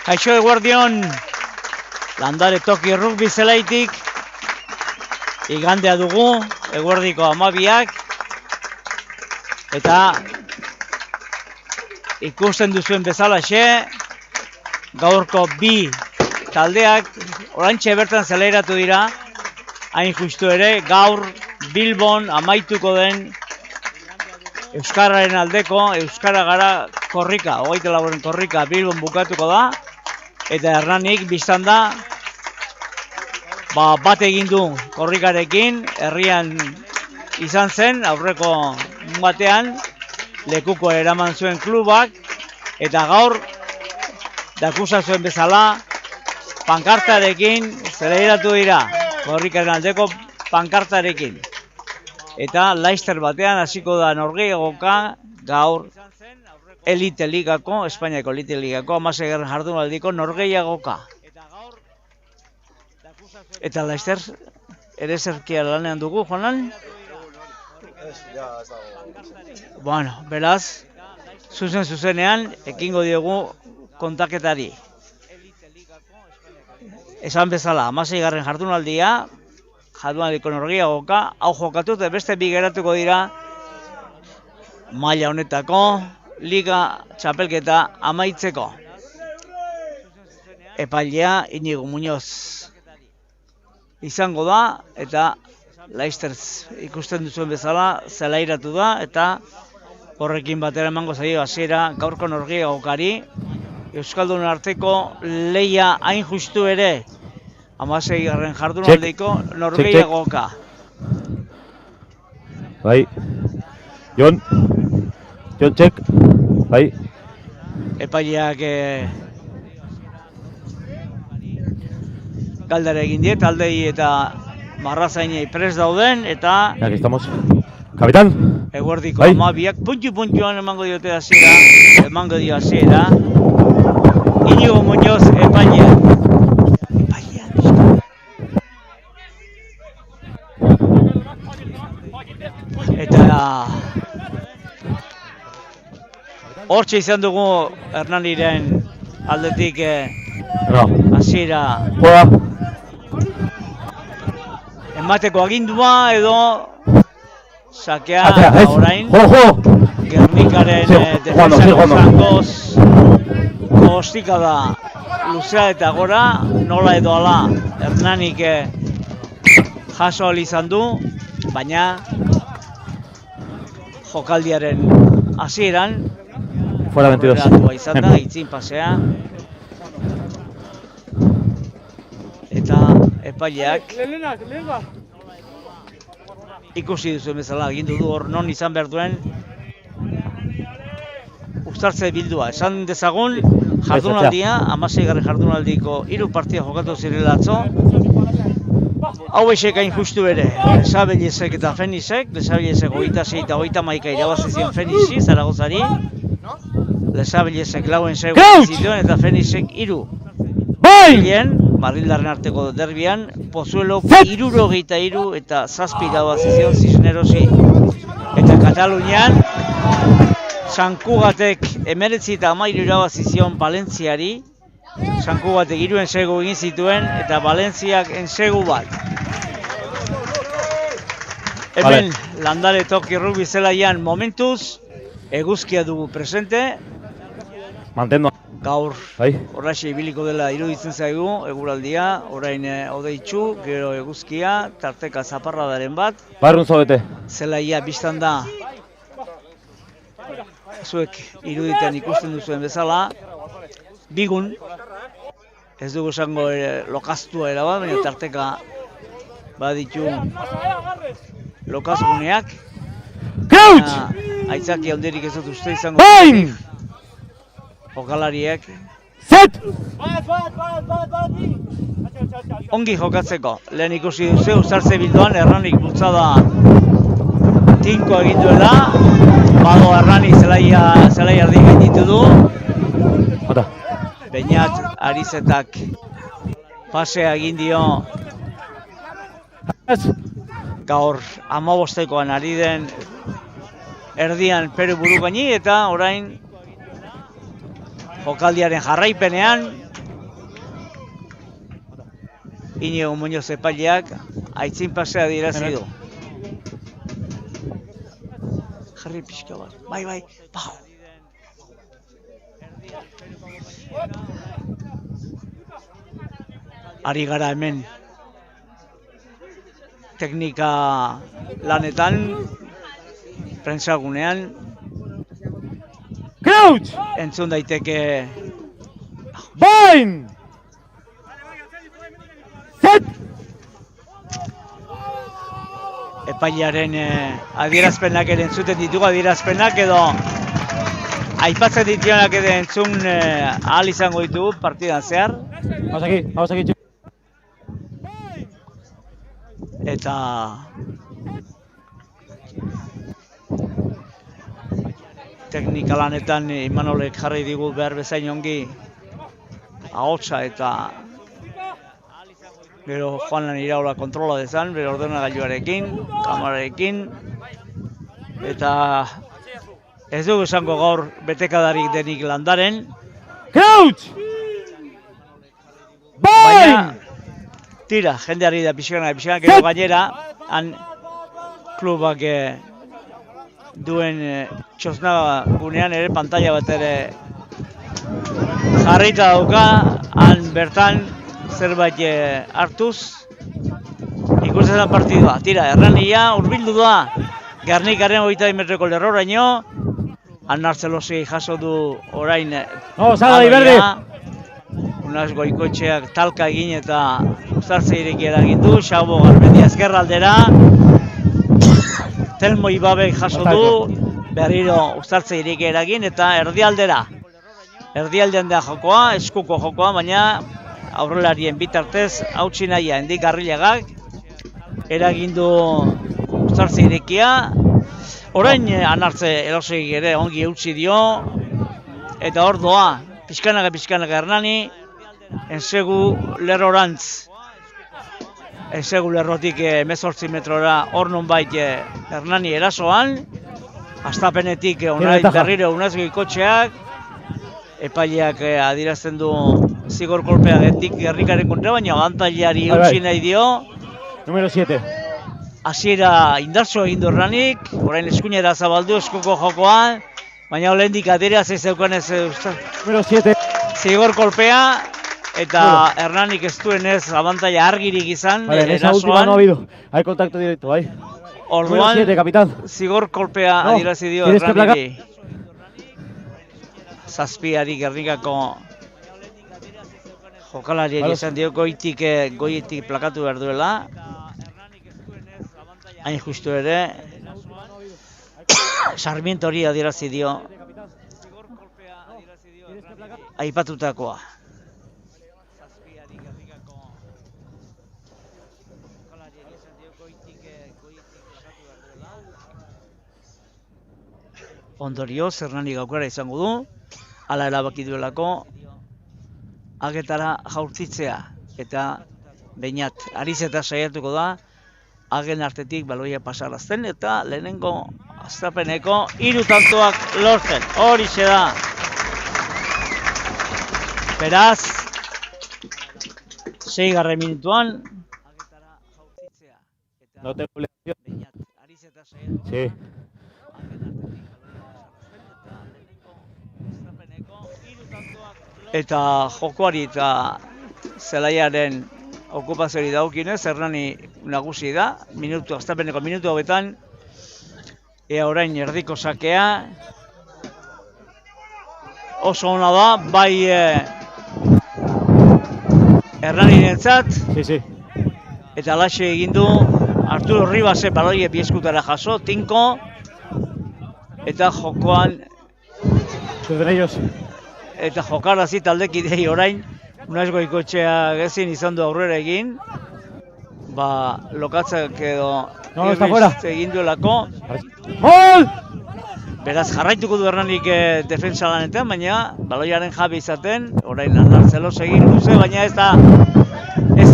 Kaixo eguerdion, Landare Toki Rugby zelaitik, igandea dugu, eguerdiko 12ak, eta ikusten duzuen bezalaxe, gaurko bi taldeak, oraintxe bertan zelairatu dira, hain justu ere, gaur Bilbon amaituko den Euskararen aldeko, Euskara gara korrika, 24 korrika Bilbon bukatuko da, eta Hernanik biztan da, bat egin du korrikarekin, herrian izan zen, aurreko batean, lekuko eraman zuen klubak, eta gaur, dakusa zuen bezala, pankartarekin zelairatu dira, korrikaren aldeko pankartarekin. Eta Leicester batean hasiko da norgehiagoka gaur Elite Ligako, Espainiako Elite Ligako, 16. jardunaldiko norgehiagoka. Eta Leicester ere zerkia lanean dugu, Jonan? Bueno, beraz, zuzenean ekingo diogu kontaketari. Esan bezala, 16. jardunaldia, jardunaldiko norgehiagoka, hau jokatu eta beste bi geratuko dira maila honetako liga txapelketa amaitzeko. Epailea Inigo Muñoz izango da, eta Leicester ikusten duzuen bezala zelairatu da, eta horrekin batera emango zaio hasiera gaurko norgehiagokari. Euskaldun arteko leia hain justu ere, 16. jardunaldiko norgehiagoka. Bai. Jon, txek. Bai. Epaileak galdera egin die, taldei eta marrazainei prest dauden, eta aquí estamos. Kapitan. Eguerdiko 12ak puntu-puntuan emango diote hasiera. Inigo Muñoz epailea. Eta hortxe izan dugu Hernaniren aldetik hasiera emateko agindua edo sakea eta orain Gernikaren defensa frankoz kostika da luzea eta gora, nola edo ala Hernanik jaso ahal izan du, baina jokaldiaren hasieran fuera 22. Izan da, itzin pasea. Eta epaileak ikusi duzuen bezala agindu du hor non izan behar duen uztartze bildua. Esan dezagun jardunaldia, 16. jardunaldiko 3 partida jokatu zirela atzo. Hau esek hain justu ere, Lesabellesek eta Fenixek, Lesabellesek 26 eta 31 irabazizion Fenixi, Zaragozari. Lesabellesek 4 zituen eta Fenixek 3. Bilen, Madrildarren arteko derbian, Pozuelo 63 eta 7 irabazizion Cisnerosi. Eta Katalunian, Sankugatek 19 eta 13 irabazizion Valentziari. Sankugatek 3 ensegu egin zituen eta Valentziak ensegu bat. Hemen Landare Toki Rugby zelaian momentuz eguzkia dugu presente. Mantendo. Gaur horraxe ibiliko dela iruditzen zaigu eguraldia, orain odeitzu, gero eguzkia, tarteka zaparradaren bat. Barrun zaudete. Zelaia biztan da zuek iruditen ikusten duzuen bezala. Bigun, ez dugu esango lokaztua erabat, baina tarteka baditu lokazguneak. Aitzaki handirik ez dut uste izango jokalariek ongi jokatzeko. Lehen ikusi duzu, uzartze bilduan Hernanik bultzada tinko egin duela. Bago Hernanik zelai erdi gainditu du. Beñat Arizetak pasea egin dio gaur 15koan ari den erdian Peru buru gaini, eta orain jokaldiaren jarraipenean. Iñigo Muñoz epaileak aitzin pasea adierazi du. Jarri pixka bat, bai, bau. Ari gara hemen teknika lanetan, prentsagunean, Crouch! entzun daiteke Bain! Set! epailearen adierazpenak ere entzuten ditugu, adierazpenak edo aipatzen dituenak ere entzun ahal izango ditugu partidan zehar. Vamos aquí, chicos. Eta teknika lanetan Imanolek jarri digu behar bezain ongi ahotsa eta gero Juanan Iraola kontrola dezan, bere ordenagailuarekin, kamerarekin, eta ez dugu esango gaur betekadarik denik landaren. Crouch! Baina, tira, jendeari da pixkana, gero gainera, han klubak duen txosna gunean ere pantalla bat ere jarrita dauka, han bertan zerbait hartuz ikusten da partidua. Tira, Errania hurbildu da Gernikaren 20 metroko lerroraino, han Nartzelosi jaso du orain Unaz Goikoetxeak talka egin eta uztartze irekiera egin du, Xabo Garmendia ezkerraldera, Telmo Ibabek jaso du, berriro uztartze irekiera egin eta erdialdera. Erdialdean da jokoa, eskuko jokoa, baina aurrelarien bitartez hautsi nahia Hendik Garrilagak eragin du uztartze irekia. Orain Anartze Elosegik ere ongi eutsi dio eta hor doa pixkanaka Hernani Ensegu lerrorantz. Ensegu lerrotik 18 metrora hor nonbait Hernani erasoan. Astapenetik orain berriro Unaz Goikoetxeak epaileak adierazten du zigor kolpea Hendik Gernikaren kontra, baina abantailari eutsi nahi dio. Número 7. Hasiera indartsu egin du Hernanik, orain eskuinera zabaldu eskuko jokoan, baina oraindik adieraz ez zeukanez Número 7. zigor kolpea eta Hernanik ez duenez abantaila argirik izan Vale, en esa última no ha habido. Hay contacto directo, bai. Orduan, 7, capitán. zigor kolpea No, adierazi dio tienes que Hernaniri. Zazpiari Gernikako jokalariak esan dio goitik plakatu behar duela. Hain justu ere, Sarmiento hori adierazi dio aipatutakoa. Ondorioz, Hernanik aukera izango du, hala erabaki duelako, Agetara jaurtitzea eta Beñat Arizeta saiatuko da, Agen artetik baloia pasarazten eta lehenengo hastapeneko 3 tantoak lortzen. Horixe da. Beraz, 6. minutuan, No tengo lección. Sí. eta jokoari eta zelaiaren okupazioari daukinez, Hernani nagusi da, hastapeneko minutu hauetan, ea orain erdiko sakea, oso ona da, bai Hernanirentzat, Sí. eta alaxe egin du Arturo Ribasek baloie bieskutara jaso, tinko, eta jokoan Desde ellos. eta jokarazi taldekidei orain Unaz Goikoetxeak ezin izan du aurrera egin, lokatzak edo No, está fuera. egin duelako. ¡Gol! Beraz jarraituko du Hernanik defensa lanetan, baina baloiaren jabe izaten, orain Nartzelos egin luze, baina ez da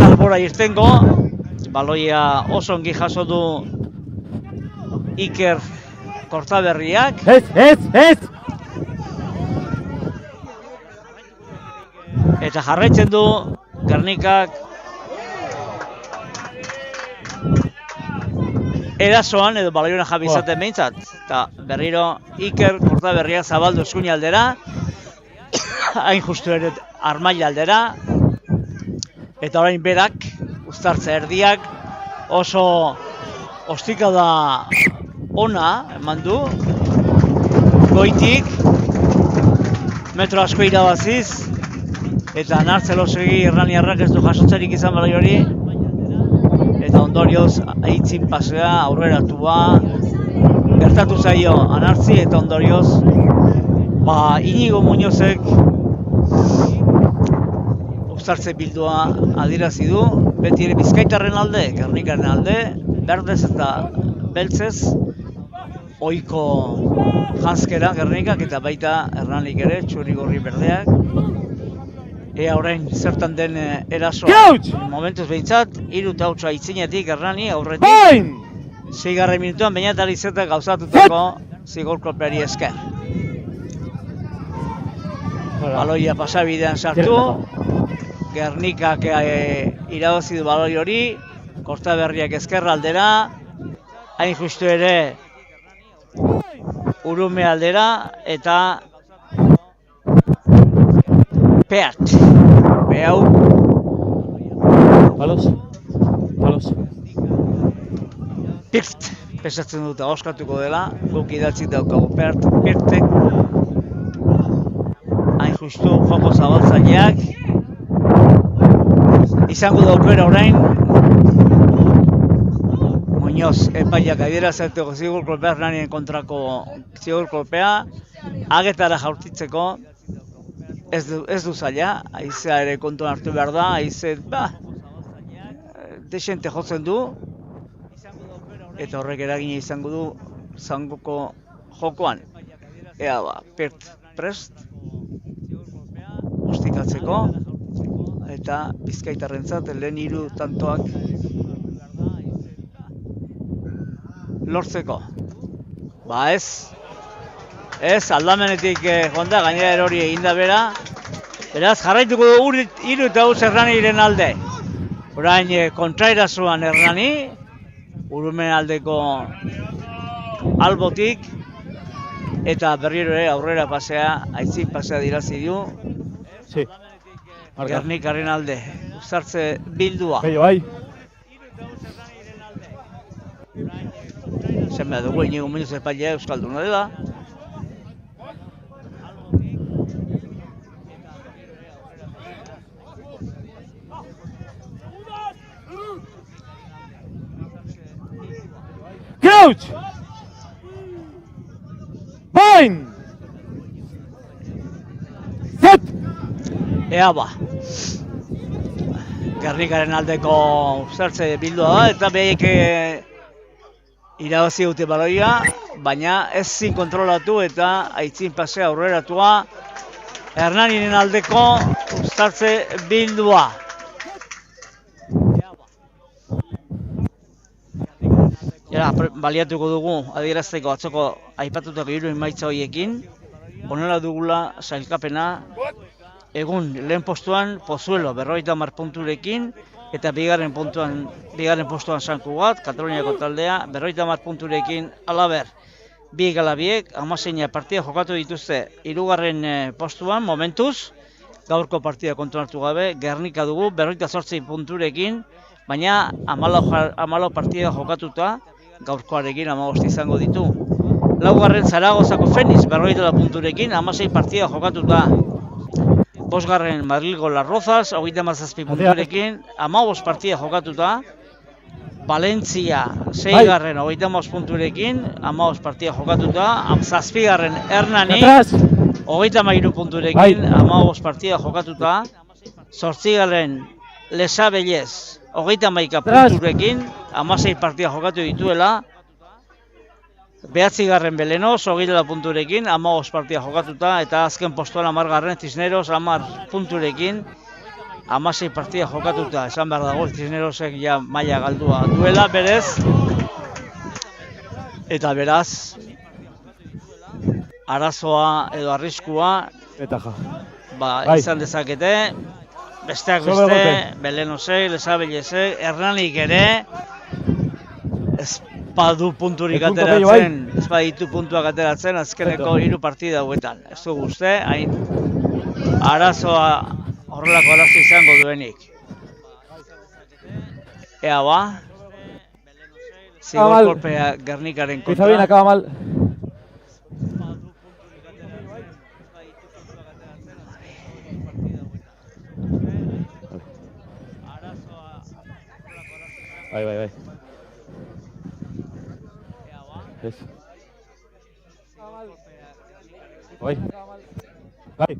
albora irtengo. Baloia oso ongi jaso du Iker Kortaberriak. ¡Ez! Eta jarraitzen du Gernikak erasoan edo baloiona jabe izaten behintzat. Eta berriro Iker Kortaberriak zabaldu eskuin aldera, hain justu ere armaila aldera, eta orain berak, uztartze erdiak, oso ostikada ona eman du, goitik, metro asko irabaziz, eta Nartzelosegi irraniarrak ez du jasotzerik izan baloi hori, eta ondorioz aitzin pasea aurreratua gertatu zaio Anartzi, eta ondorioz Inigo Muñozek uztartze bildua adierazi du, beti ere Bizkaitarren alde, Gernikaren alde, berdez eta beltzez, ohiko janzkera Gernikak eta baita Hernanik ere, txuri-gorri berdeak. Ea orain zertan den erasoa, momentuz behintzat, 3-8 aitzinetik Hernani aurretik, 6. minutuan Beñat Arizeta gauzatutako zigor-kolpeari esker. Baloia pasabidean sartu, Gernikak irabazi du baloi hori, Kortaberriak ezkerra aldera, hain justu ere Urume aldera, eta Peat. Behau. Palos. Pirt. Pesatzen dut oskatuko dela, guk idatzik daukagu Pirtek. Hain justu joko zabaltzaileak. Izango da aukera orain. Muñoz epaiak adierazateko zigor-kolpea Hernanien kontrako zigor-kolpea. Agetara jaurtitzeko. Ez du zaila, haizea ere kontuan hartu behar da, haize, desente jotzen du, eta horrek eragina izango du zangoko jokoan. Ea Pirt prest, ostikatzeko, eta Bizkaitarrentzat lehen 3 tantoak lortzeko. Ez, aldamenetik jonda, gainera erori eginda bera. Beraz, jarraituko du 3-8 Hernaniren alde. Orain kontraerasoan Hernani, Urumen aldeko albotik, eta berriro ere aurrera pasea, aitzin pasea dirazi du. Gernikaren alde, uztartze bildua. Zenbait dugu, Inigo Muñoz epailea euskalduna dela. Crouch! Bind! Set! Ea Gernikaren aldeko uztartze bildua da, eta behik irabazi dute baloia, baina ezin kontrolatu eta aitzin pasea aurreratua Hernanien aldeko uztartze bildua. Baliatuko dugu adierazteko atzoko aipatutako 3 emaitza horiekin. Honela dugula sailkapena, egun lehen postuan Pozuelo 50 punturekin, eta bigarren postuan San Cugat, Kataluniako taldea, 50 punturekin Alaber. Bi galabiek 16 partida jokatu dituzte 3. postuan, momentuz, gaurko partida kontuan gabe, Gernika dugu 58 punturekin, baina 14 partida jokatuta, gaurkoarekin 15 izango ditu. 4. Zaragozako Feniz 40 punturekin, 16 partida jokatuta. 5. Madrilgo Las Rozas, 37 punturekin, 15 partida jokatuta. Valentzia 6. 35 punturekin, 15 partida jokatuta. 7. Hernani 33 punturekin, 15 partida jokatuta. 8. Lesabellez 31 punturekin, 16 partida jokatu dituela. 9. Belenos 20 punturekin, 15 partida jokatuta, eta azken postuan 10. Cisneros 10 punturekin, 16 partida jokatuta. Esan behar dago, Cisnerosek ja maila galdua duela berez, eta beraz arazoa edo arriskua izan dezakete besteak Sobre beste, golpe. Belenosek, Lesabelesek, Hernanik ere, ez badu punturik El punto Pello, bai. ateratzen, ez baditu puntuak ateratzen azkeneko 3 partida hauetan. Ez du uste, hain arazoa, horrelako arazo izango duenik. Ea ba, zigor kolpea Gernikaren Empieza bien, kontra. acaba mal. Bai. Ez. Bai.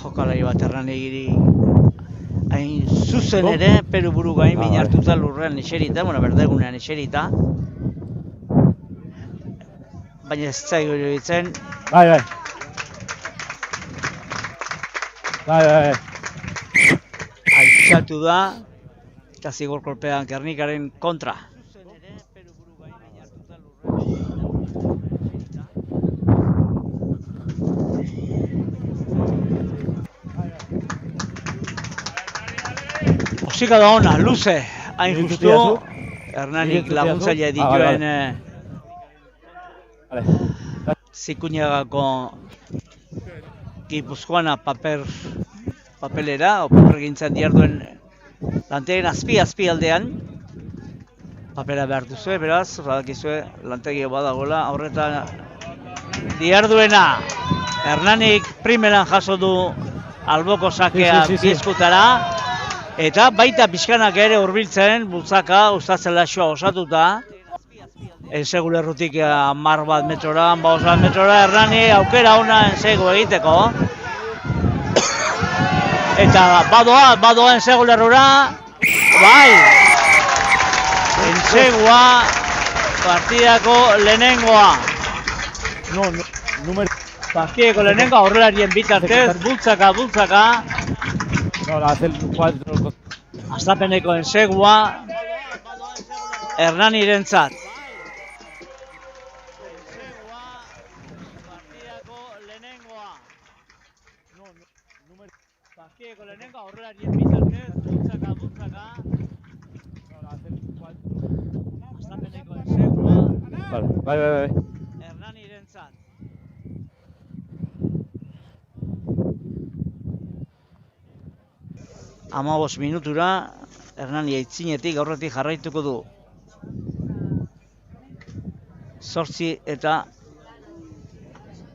Jokalari bat Hernanikiri hain zuzen ere, Peru buru gain minartuta lurrean eserita, bueno, berdegunean eserita. Baina ez zaigu iruditzen. Bai. Altxatu da, eta zigor kolpean Gernikaren kontra. Musika da ona, luze, hain justu, Hernanik laguntzaile dituen Zikuñagako Gipuzkoana papelera, o papergintzan diharduen lantegien azpi aldean papera behar duzue, beraz, badakizue lantegia badagoela, horretan diharduena Hernanik primeran jaso du alboko sakea bizkutara, eta baita pixkanak ere hurbiltzen bultzaka Ustazelaxoa osatuta. Ensegu lerrutik 10 bat metrora, 15 bat metrora, Hernani aukera ona ensegu egiteko. Eta badoa ensegu lerrura, bai! Ensegua partidako lehenengoa. Partidako lehenengoa horrelarien bitartez, bultzaka. Astapeneko ensegua Hernanirentzat. Partidako lehenengoa horrelarien bitartez, bultzaka. Astapeneko ensegua Bai. Hernanirentzat. Amabos minutura, Hernani aitzinetik aurretik jarraituko du. 8 eta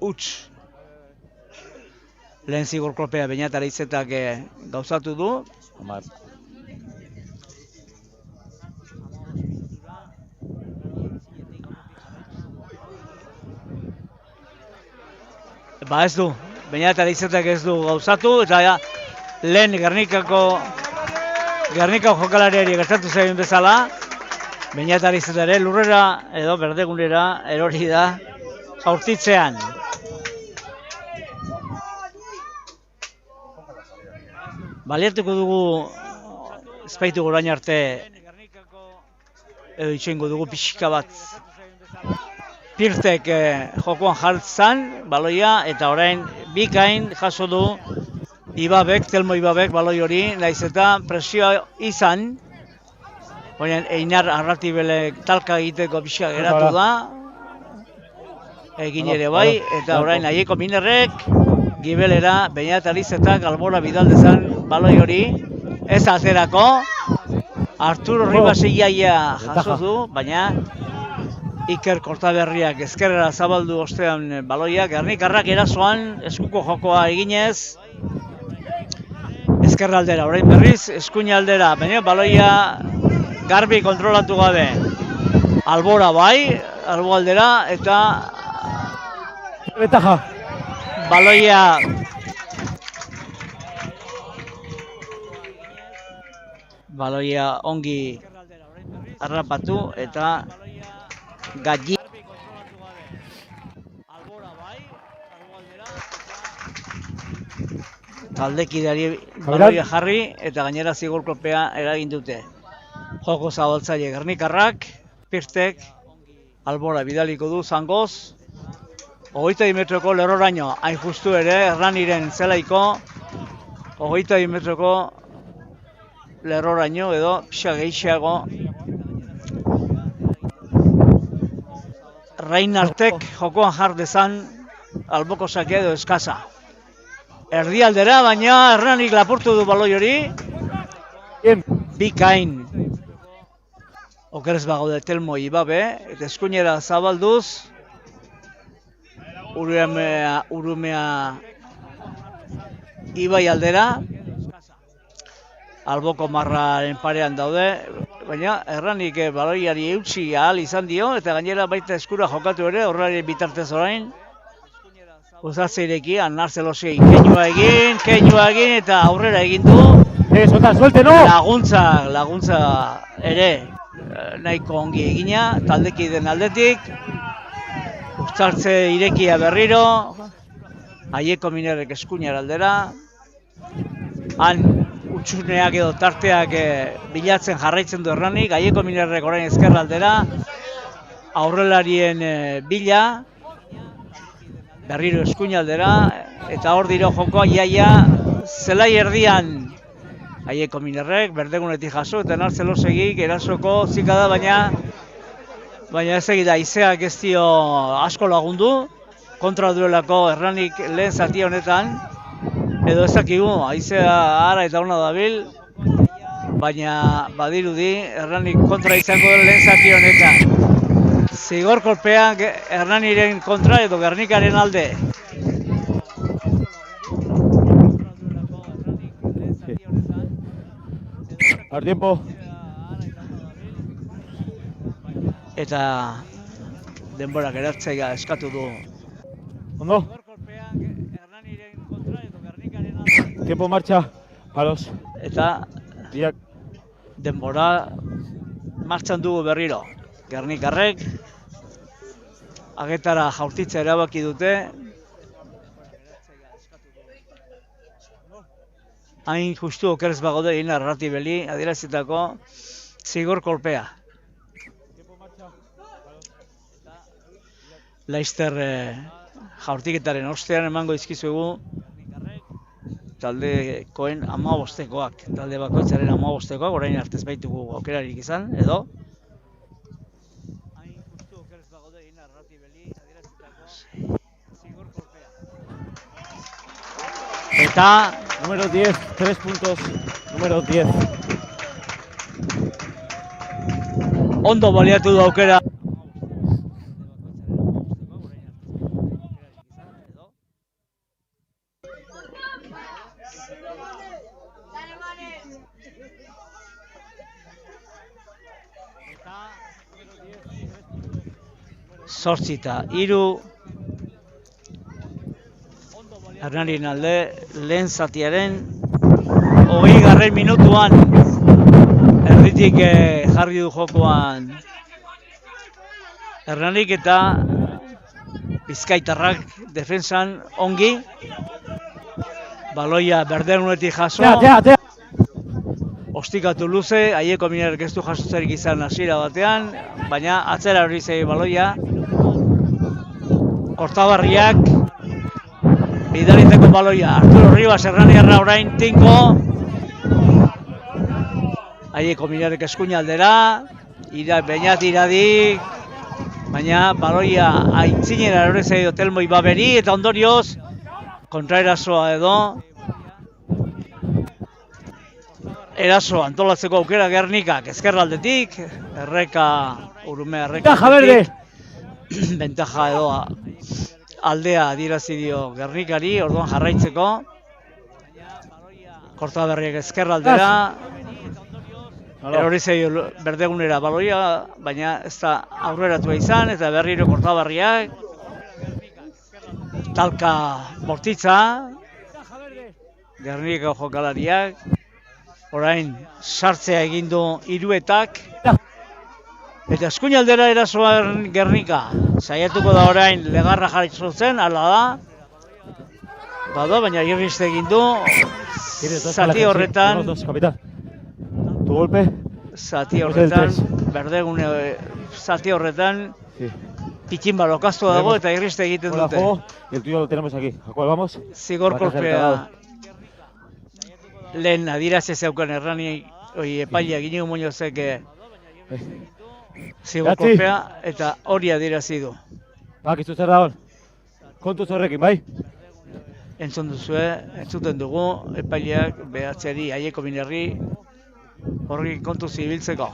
huts. Lehen zigor kolpea Beñat Araizetak gauzatu du. Ba ez du, Beñat Araizetak ez du gauzatu, eta lehen Gernikako jokalariari gertatu zaien bezala, Beñat Araizeta ere lurrera edo berdegunera erori da jaurtitzean. Baliatuko dugu, ezpaitu orain arte, edo itxoingo dugu pixka bat. Pirtek jokoan jartzen baloia, eta orain bikain jaso du Telmo Ibabek baloi hori, naiz eta presioa izan. Baina Einar Arratibelek talka egiteko pixka geratu da. Egin ere bai, eta orain Aieko Minerrek gibelera Beñat Araizetak albora bidaldezan baloi hori. Ez atzerako, Arturo Ribas iaia jaso du, baina Iker Kortaberriak ezkerrera zabaldu ostean baloia. Gernikarrak erasoan eskuko jokoa eginez. Ezkerraldera, orain berriz, eskuinaldera, baina baloia garbi kontrolatu gabe. Albora bai, alboaldera, eta Betaja. Baloia ongi harrapatu, eta Galli taldekideari baloia jarri, eta gainera zigor kolpea eragin dute. Joko zabaltzaile Gernikarrak, Pirtek albora bidaliko du zangoz. 22 metroko lerroraino, hain justu ere Hernaniren zelaiko 22 metroko lerroraino edo pixa gehiago Reinartek jokoan jar dezan alboko sakea edo eskasa. Erdialdera, baina Hernanik lapurtu du baloi hori. Bikain. Okerez bagaude Telmo Ibabe, eta eskuinera zabalduz. Urumea Ibai aldera. Alboko marraren parean daude, baina Hernanik baloiari eutsi ahal izan dio, eta gainera baita eskura jokatu ere, horrari bitartez orain. Uzatzeirekian, Narzelosi keinua egin, eta aurrera egin du. Suelte, no! Laguntza ere nahiko ongi egina, taldekideen aldetik. Uztartze irekia berriro, Aieko Minerrek eskuinera aldera. Han utsuneak edo tarteak bilatzen jarraitzen du Hernanik, Aieko Minerrek orain ezkerra aldera. Aurrelarien bila. Berriro eskuinaldera, eta hor dira jokoa iaia zelai erdian Aieko Minerrek, berdegunetik jaso, eta Narzelosegik erasoko zika da, baina ez egida Aizeak ez dio asko lagundu, kontra duelako Hernanik lehen zati honetan, edo ez dakigu, Aizea ara eta ona dabil, baina badirudi Hernanik kontra izango den lehen zati honetan. Zigor kolpeak Hernaniren kontra edo Gernikaren alde. Al tiempo. Eta denborak eratzea eskatu du. Ondo. Tiempo marcha. Palos. Eta denbora martxan dugu berriro. Gernikarrek agetara jaurtitza erabaki dute. Hain justu okerez bagaude egin Arratibeli adierazitako zigor kolpea. Laster jaurtiketaren ostean emango dizkizuegu taldekoen 15koak, talde bakoitzaren 15koak, orain artez baitugu aukerarik izan, edo? Eta número 10, 3 puntos, número 10. Ondo baliatu du aukera. Zortzita, 3 Hernanien alde, lehen zatiaren 20. minutuan erditik jarri du jokoan Hernanik eta Bizkaitarrak defensan ongi. Baloia berdegunetik jaso. Ostikatu luze, Aieko Minerrek ez du jasotzerik izan hasiera batean, baina atzera hori zei baloia. Kortabarriak bidaliteko baloia, Arturo Ribas Hernaniarra orain tinko. Aieko Minerrek eskuinaldera, Beñat iradik, baina baloia aitzinera hori zei Telmo Ibaberi, eta ondorioz kontraerasoa edo eraso antolatzeko aukera Gernikak ezkerraldetik, Urumea erreka. Bentaja edo aldea adierazi dio Gernikari, orduan jarraitzeko. Kortaberriak ezkerraldera. Hori zeio berdegunera baloia, baina ez da aurreratua izan, eta berriro Kortaberriak. Talka Bortitza. Gernikako jokalariak. Orain sartzea egin du Hiruetak. Eta eskuinaldera erasoan Gernika. Saiatuko da orain legarra jarraitzen, ala da. Bado, baina irriste egin du. Zati horretan. Tu golpe. Zati horretan, berdegune zati horretan. Pitxinba lokaztu dago eta irriste egiten dute. Y el tuyo lo tenemos aquí. ¿A cuál vamos? Zigor kolpea lehen adirazi zeukan Hernani epailea Iñigo Muñozek zigor kolpea eta hori adirazi du. Bakizu zer da hor. Kontuz horrekin, bai? Entzuten dugu epaileak behatzeari Aieko Minerri horrekin kontuz ibiltzeko.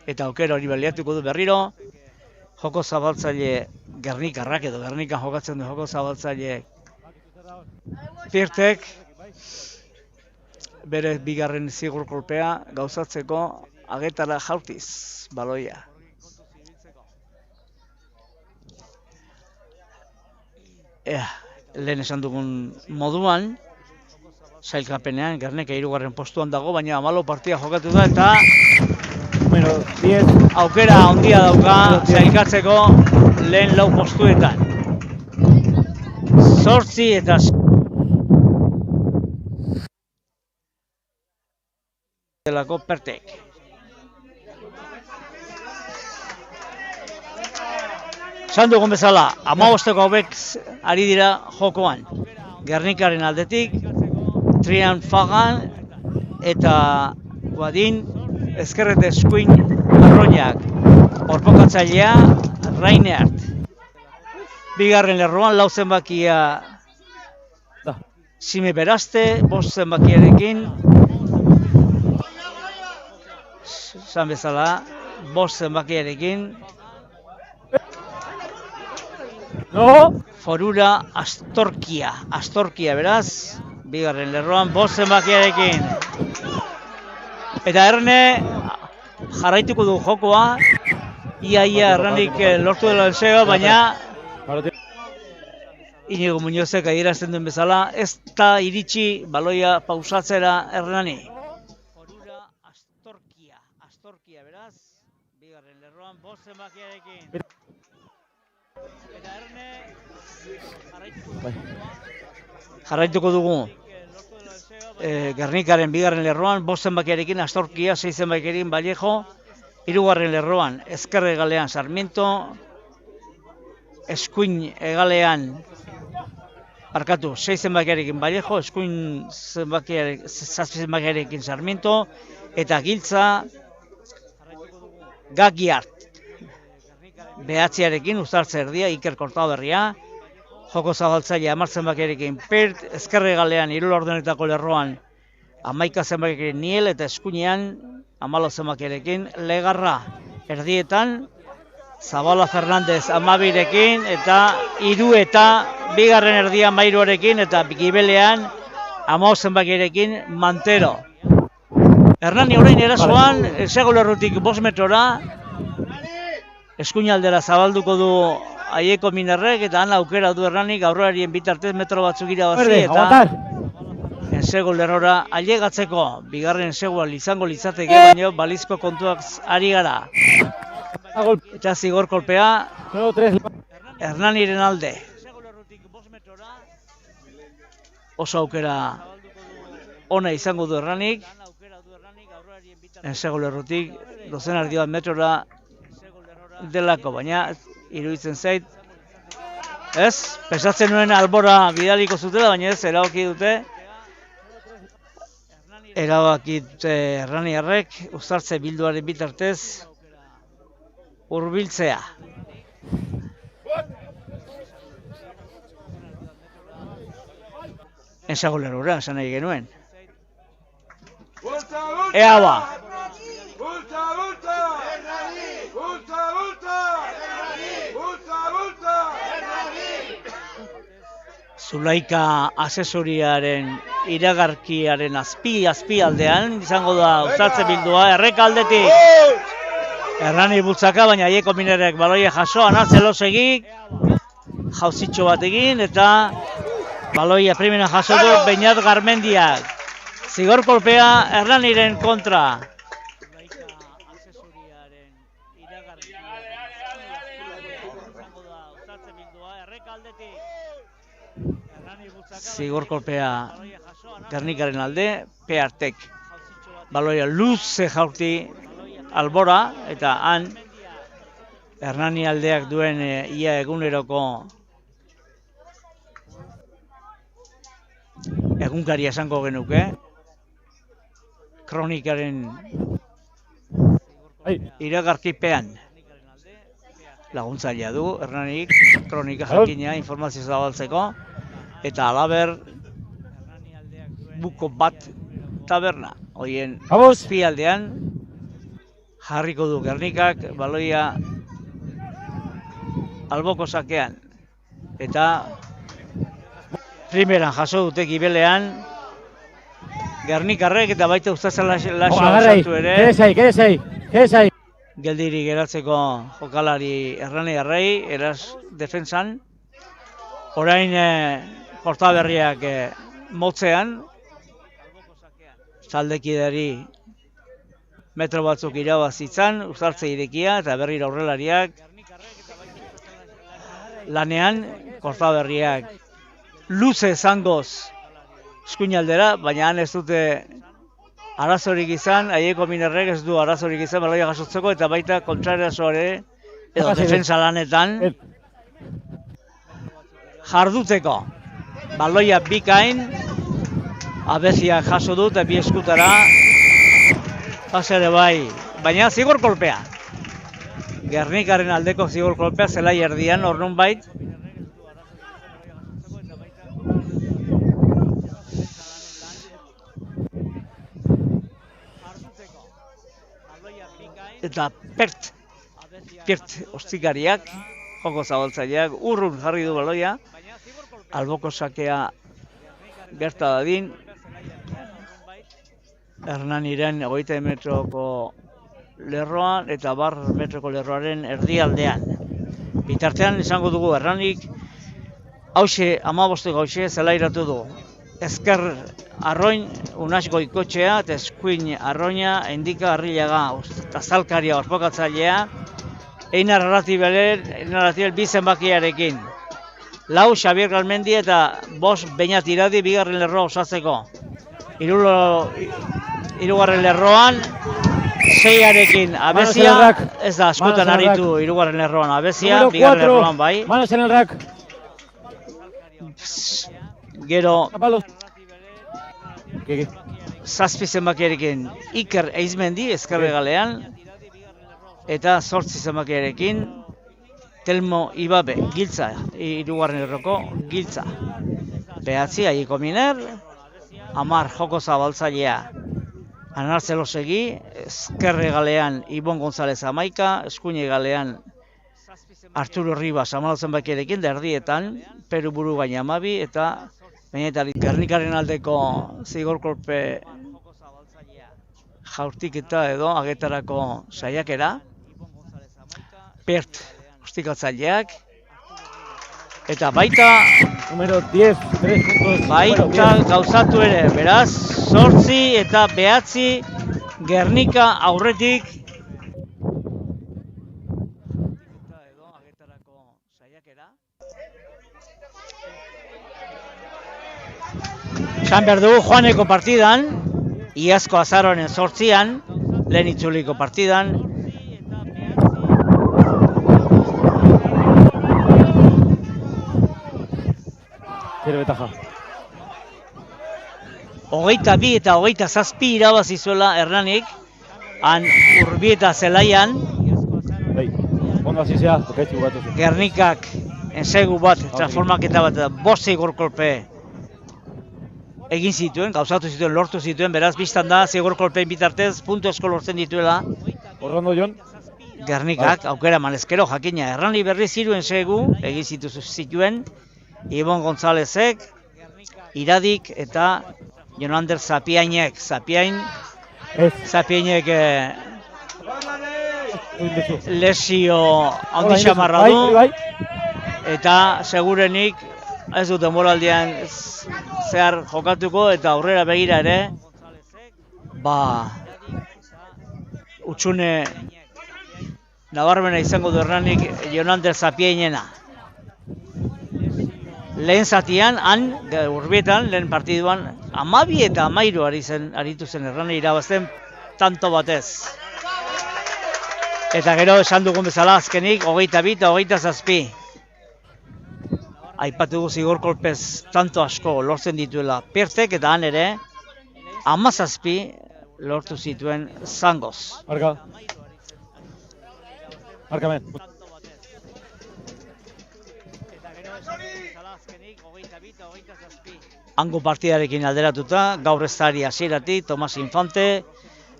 Eta aukera hori baliatuko du berriro, joko zabaltzaile Gernikarrak edo Gernikan jokatzen du joko zabaltzaile Pirtek bere bigarren zigor kolpea gauzatzeko agetara jaurtiz baloia. Lehen esan dugun moduan, sailkapenean Gernika 3. postuan dago, baina 14 partida jokatu da eta Número 10. aukera handia dauka sailkatzeko lehen 4 postuetan. 8 eta delako Pertek. Esan dugun bezala, 15 hauek ari dira jokoan. Gernikaren aldetik, Trian Fagan eta Guadin ezkerrete eskuin arroiak. Orpokatzailea Reinert. Bigarren lerroan 4 zenbakia Sime Beraste, 5 zenbakiarekin. Esan bezala, 5 zenbakiarekin. No! Forura Astorkia beraz, bigarren lerroan 5 zenbakiarekin. Eta Erne jarraituko du jokoa, ia Erranik lortu dela elsega, baina Iñigo Muñozek adierazten duen bezala, ez da iritsi baloia pausatzera Hernani. Forura Astorkia beraz, bigarren lerroan 5 zenbakiarekin. Eta Erne jarraituko dugu Gernikaren bigarren lerroan 5 zenbakiarekin Astorkia, 6 zenbakiarekin Vallejo, 3. lerroan ezker hegalean Sarmiento, eskuin hegalean 6 zenbakiarekin Vallejo, eskuin 7 zenbakiarekin Sarmiento, eta giltza Gagiart. Behatziarekin uztartze erdia Iker Kortaberria, joko zabaltzaile 10 zenbakiarekin Pirt, ezker hegalean 3 laurdenetako lerroan 11 zenbakiarekin Niel eta eskuinean 14 zenbakiarekin Legarra. Erdietan Zabala Fernandez 12rekin eta Irueta bigarren erdia 13rekin eta Gibelean 15 zenbakiarekin Mantero. Hernani orain erasoan segolerrutik 5 metrora eskuinaldera zabalduko du Aieko Minerrek eta han aukera du Hernanik aurrerarien bitartez metro batzuk irabazi eta ensego lerrora ailegatzeko. Bigarren ensegoa izango litzateke, baina balizko kontuak ari gara. Eta zigor kolpea Hernaniren alde. Oso aukera ona izango du Hernanik. Ensego lerrotik dozen erdi bat metrora delako, baina iruditzen zait, ez? Pesatzen nuen albora bidaliko zutela, baina ez, erabaki dute Hernaniarrek uztartze bilduaren bitartez hurbiltzea. Ensago lerrora, esan nahi genuen. Ea ba! Zulaika asesoriaren iragarkiaren azpi-aldean izango da uztartze bildua errekaldetik. Hernani bultzaka, baina Aieko Minerrek baloia jaso, Anartzelosegik jauzitxo bat egin eta baloia primena jaso du Beñat Garmendiak. Zigor kolpea Hernaniren kontra. Zigor kolpea Gernikaren alde, Peartek baloia luze jaurti albora eta han Hernani aldeak duen ia eguneroko egunkaria esango genuke, kronikaren iragarkipean laguntzailea du, Hernanik, kronika jakina informazio zabaltzeko, eta halaber buko bat taberna, hoien azpialdean jarriko du Gernikak baloia alboko sakean, eta primeran jaso dute gibelean Gernikarrek eta baita Ustaza Laso osatu ere. Kedez Geldiri geratzeko jokalari Erraniarrei, eraz defentsan. Orain Kortaberriak motzean, taldekideri metro batzuk irabazitzan, uzartze irekia eta berriro aurrelariak lanean, Kortaberriak luze zangoz eskuinaldera, baina han ez dute arazorik izan, haieko minerrek ez du arazorik izan baloia jasotzeko eta baita kontrarazoare edo defensa lanetan jarduteko. Baloia bikain, abeziak jaso du eta bi eskutara pasere bai, baina zigor kolpea. Gernikaren aldeko zigor kolpea zelai erdian, hor nonbait. Eta Pert ostikariak, joko zabaltzaileak, urrun jarri du baloia, alboko sakea gerta dadin, Hernaniren 20 metroko lerroan eta 10 metroko lerroaren erdialdean. Bitartean izango dugu Hernanik, hauxe, 15 hauxe zelairatu du. Ezker Arroin, Unas Goikotxea eta eskuin Arroina, Endika Arrillaga, Azalkaria orpokatzailea, Einar Arratibel bi zenbakiarekin. 4 Xabier Galmendi eta 5 Beñat Iradi bigarren lerroa osatzeko. Hirugarren lerroan, 6arekin Abezia, ez da askotan aritu hirugarren lerroan Abezia, bigarren lerroan bai. Manos en el rack. Gero, 7 zenbakiarekin Iker Eizmendi, ezkerre galean, eta 8 zenbakiarekin Telmo Ibabe, Giltza, hirugarren lerroko Giltza. 9 Aieko Miner, 10 joko zabaltzailea Anartzelosegi, ezkerre galean Ibon González Amaika, eskuine galean Arturo Ribas 14 zenbakiarekin, da erdietan, Peru buru gaina 12 eta Gernikaren aldeko zigorkolpe jaurtiketa edo agetarako saiakera. Pert ostikatzaileak. Eta baita Número 10, 3 puntos. Baita gauzatu ere, beraz, 8 eta 9 Gernika aurretik. Esan behar dugu joaneko partidan, iazko azaroaren 8an, lehen itzuliko partidan. Tiene ventaja. 22 eta 27 irabazi zuela Hernanik, han Urbieta zelaian. Ondo hasi zea, okaitzu batu. Gernikak ensegu bat, transformaketa bat, 5 zigorkolpe egin zituen, gauzatu zituen, lortu zituen, beraz, biztan da, zigorkolpeen bitartez, puntu esko lortzen dituela. Horrondo, Jon? Gernikak, aukera manezkero, jakina, Hernanik berriz 3 ensegu egin zituen, Ibon Gonzálezek, Iradik eta Jonander Zapiainek. Zapiainek lesio handi xamarra du, eta segurenik ez dut denboraldian zehar jokatuko eta aurrera begira ere, utxune nabarmena izango du Hernanik Jonander Zapiainena. Lehen zatian, han, Urbietan, lehen partiduan, 12 eta 13 aritu zen Hernanik irabazten tanto batez. Eta gero esan dugun bezala azkenik, 22 eta 27. aipatu dugu zigor kolpez tanto asko lortzen dituela Pertek, eta han ere 17 lortu zituen Zangoz. Marka. Marka men. Hango partidarekin alderatuta, gaur ez da ari hasieratik, Tomas Infante,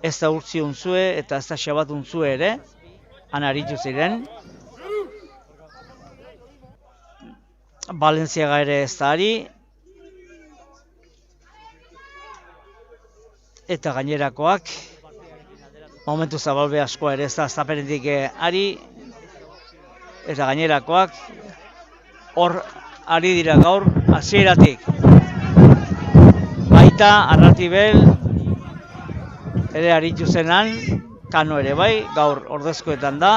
ez da Urtzi Unzue eta ez da Xabat Unzue ere, han aritu ziren. Valentziaga ere ez da ari, eta gainerakoak, momentu zabalbe askoa ere ez da zaperetik ari, eta gainerakoak hor ari dira gaur hasieratik. Baita Arratibel ere aritu zenan, Kano ere bai, gaur ordezkoetan da.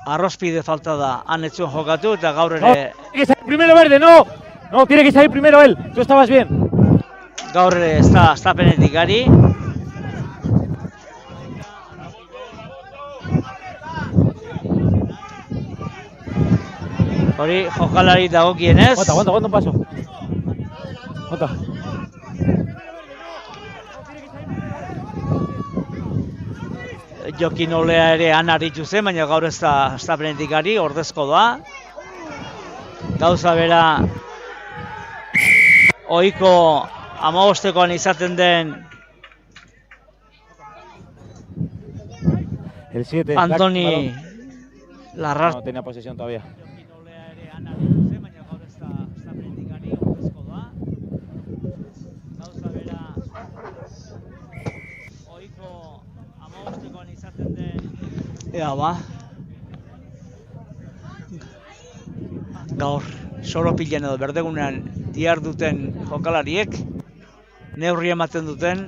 Arrospide falta da, han ez zuen jokatu eta gaur ere... No, tiene que salir primero Verde, no! No, tiene que salir primero él, tú estabas bien. Gaur ere ez da aztapenetik ari. Hori jokalari dagokienez. Aguanta un paso. Aguanta. Jokin Olea ere han aritu zen, baina gaur ez da aztapenetik ari, ordezko da. Gauza bera ohiko 15koan izaten den El 7. Antoni Larrar. No tenía posesión todavía. Ea ba. Gaur Soropilen edo Berdegunean diharduten jokalariek neurri ematen duten,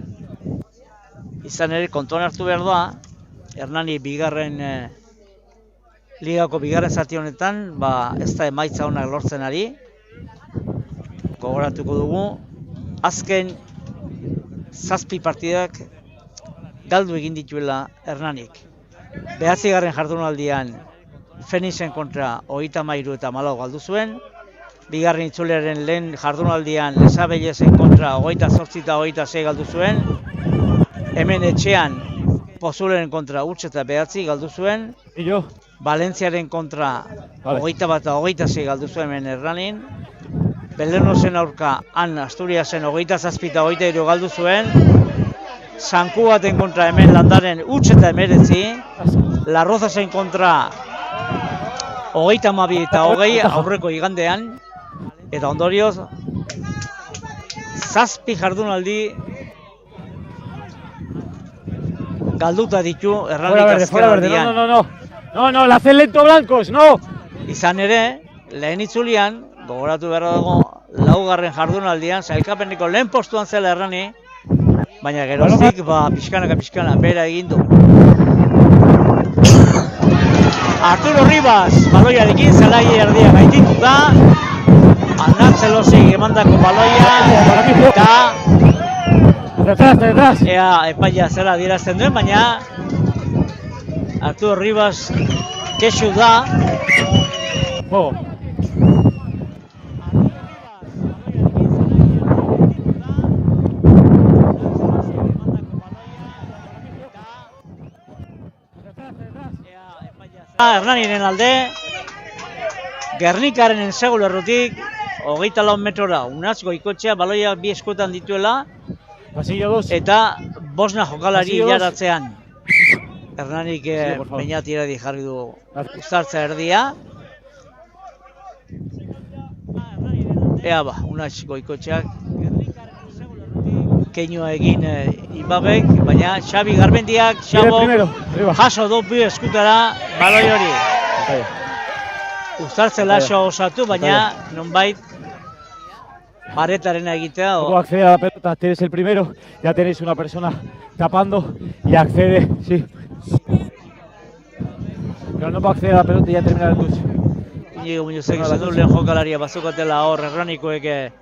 izan ere kontuan hartu behar da, Hernani ligako bigarren zati honetan, ez da emaitza onak lortzen ari. Gogoratuko dugu, azken 7 partidak galdu egin dituela Hernanik. 9. jardunaldian Fenixen kontra 33 eta 14 galdu zuen. Bigarren itzulearen lehen jardunaldian Lesabellesen kontra 28 eta 26 galdu zuen. Hemen etxean Pozuleren kontra huts eta 9 galdu zuen. Valentziaren kontra 21 eta 26 galdu zuen hemen Hernanin. Beldenosen aurka han Asturiasen 27 eta 23 galdu zuen. Sankubaten kontra hemen Landaren huts eta 19. Larrozasen kontra 32 eta 20 aurreko igandean. Eta ondorioz 7 jardunaldi galduta ditu Hernanik azkenaldian. No, la hacen lento blancos, no! Izan ere, lehen itzulian, gogoratu behar dago, 4. jardunaldian, sailkapeneko lehen postuan zela Hernani, baina geroztik, pixkana, bera egin du. Arturo Rivas, baloiarekin, zelai erdia gaitituta, Anatzelosik emandako baloia, eta Detrás. Ea epaia zela adierazten duen, baina Arturo Rivas kexu da. Hernaniren alde, Gernikaren ensegu lerrotik, 24 metrora, Unatz Goikotxea baloia 2 eskuetan dituela, eta 5 jokalari hilaratzean. Hernanik Beñatira jarri du Uztartza erdia. Ea ba, Unatz Goikotxeak keinua egin Ibabek, baina Xabi Garmendiak, jaso du 2 eskutara baloi hori. Uztartze laso osatu, baina nonbait paretarena egitea. Accede a la pelota, tienes el primero, ya tenéis una persona tapando y accede, sí. Pero no puedo acceder a la pelota y ya terminar el tuyo. Inigo Muñozek izan du lehen jokalaria bazukatela hor Hernanikoek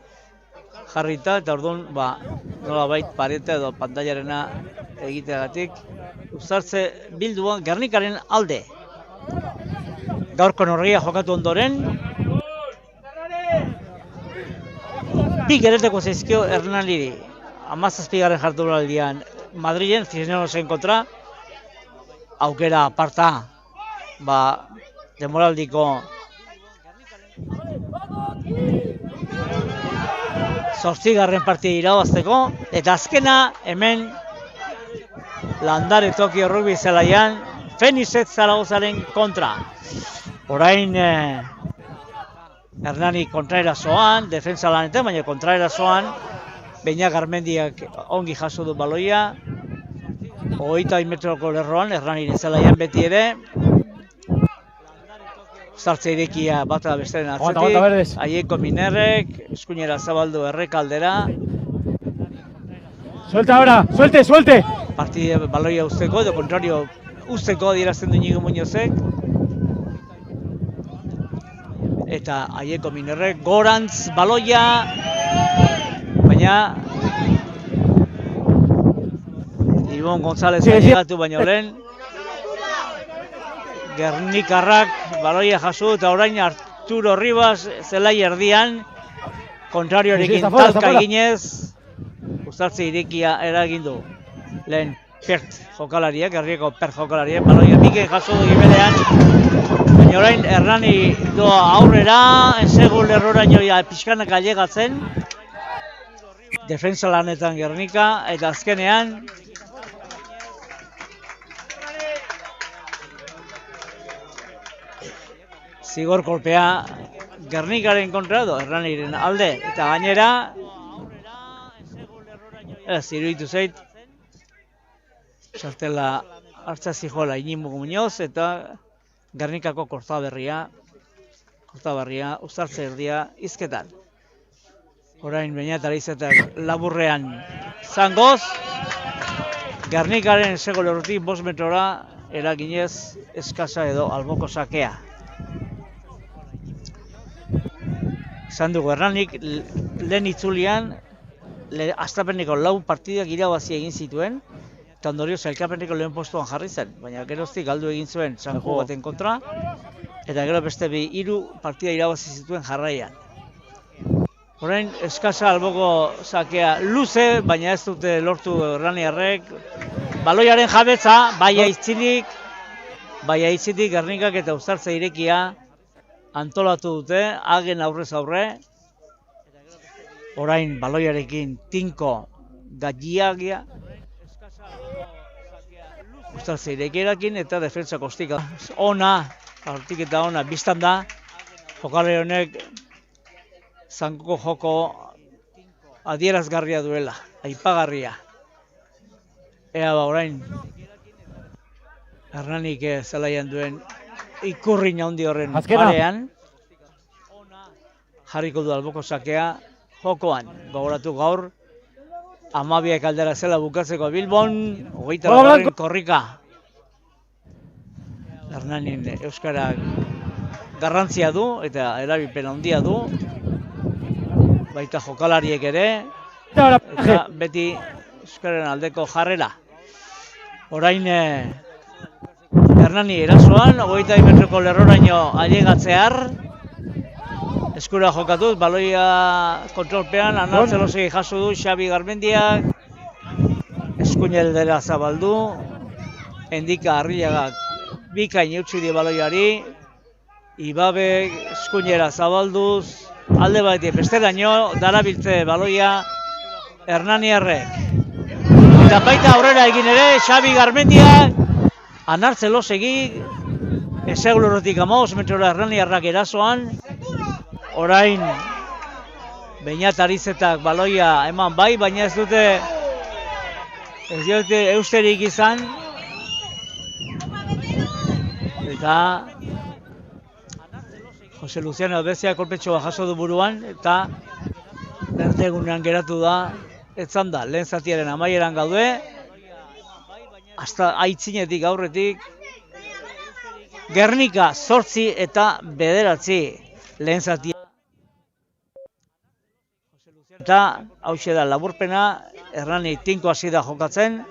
jarrita, eta orduan, nolabait pareta edo pantailarena egiteagatik. Uztartze bilduan Gernikaren alde. Gaurko norgia jokatu ondoren, bi gereteko zaizkio Hernaniri. 17. jardunaldian Madrilen Cisnerosen kontra, aukera aparta, demoraldiko 8. partida irabazteko, eta azkena hemen Landare Tokio Rugby zelaian Fenixet Zaragozaren kontra. Orain Hernani kontraerasoan, defensa lanetan, baina kontraerasoan Beña Garmendiak ongi jaso du baloia. 22 metroko lerroan, Hernaniren zelaian beti ere. Zartze irekia bata bestaren atzetik, Aieko Minerrek, eskuinera zabaldu errekaldera. Suelta ahora, suelte! Partide baloia usteko, edo kontrario usteko adierazten du Iñigo Muñozek. Eta Aieko Minerrek gorantz baloia, baina Ibon González llegatu baino lehen. Gernikarrak baloia jaso eta orain Arturo Rivas zelai erdian kontrarioarekin talka eginez Uztartze irekia eragin du. Lehen Pert jokalariak, Herrieko Pert jokalariak baloia Mikel jaso du gibelean. Baina orain Hernani doa aurrera, ensegu lerroraino pixkanaka llegatzen. Defensa lanetan Gernika eta azkenean zigor kolpea Gernikaren kontra edo Hernaniren alde, eta gainera iruditu zait sartela hartza zijola Iñigo Muñoz eta Gernikako kortaberria Uztartze erdia hizketan. Orain Beñat Arizetak laburrean zangoz, Gernikaren sego lerrotik 5 metrora eraginez eskasa edo alboko sakea. Izan dugu Hernanik lehen itzulian hastapeneko 4 partidak irabazi egin zituen, eta ondorioz sailkapeneko lehen postuan jarri zen, baina geroztik galdu egin zuen Sanko baten kontra, eta gero beste 3 partida irabazi zituen jarraian. Orain eskasa alboko sakea luze, baina ez dute lortu Hernaniarrek. Baloiaren jabetza, bai aitzitik Gernikak eta Uztartze irekia antolatu dute, hagen aurrez aurre. Orain baloiarekin tinko Gagiagia Uztartze irekierakin eta defentsa kostika. Ona, partiketa ona biztan da, jokalari honek Zankoko joko adierazgarria duela, aipagarria. Ea orain Hernanik zelaian duen ikurrin handi horren parean jarriko du alboko sakea jokoan. Gogoratu gaur 12 aldera zela bukatzeko Bilbon, 24 korrika. Hernanin euskarak garrantzia du eta erabilpen handia du. Baita jokalariek ere, eta beti euskaren aldeko jarrera. Orain Hernani erasoan, 22 metroko lerroraino ailegatzear, eskura jokatuz, baloia kontrolpean, Anartzelosegi jaso du Xabi Garmendiak, eskuineldera zabaldu, Endika Arriagak bikain eutsi die baloiari, Ibabe eskuinera zabalduz, alde batetik besteraino darabiltze baloia Hernaniarrek. Eta baita aurrera egin ere Xabi Garmendiak, Anartzelosegi esegulurrotik 15 metrora Hernaniarrak erasoan. Orain Beñat Arizetak baloia eman bai, baina ez dute eusterik izan. Eta Jose Luciano Bezea kolpetxoa jaso du buruan, eta berdegunean geratu da, etzan da, lehen zatiaren amaieran gaude, hasta aitzinetik aurretik, Gernika 8 eta 9 lehen zatia. Eta hauxe da laburpena, Hernani tinko hasi da jokatzen,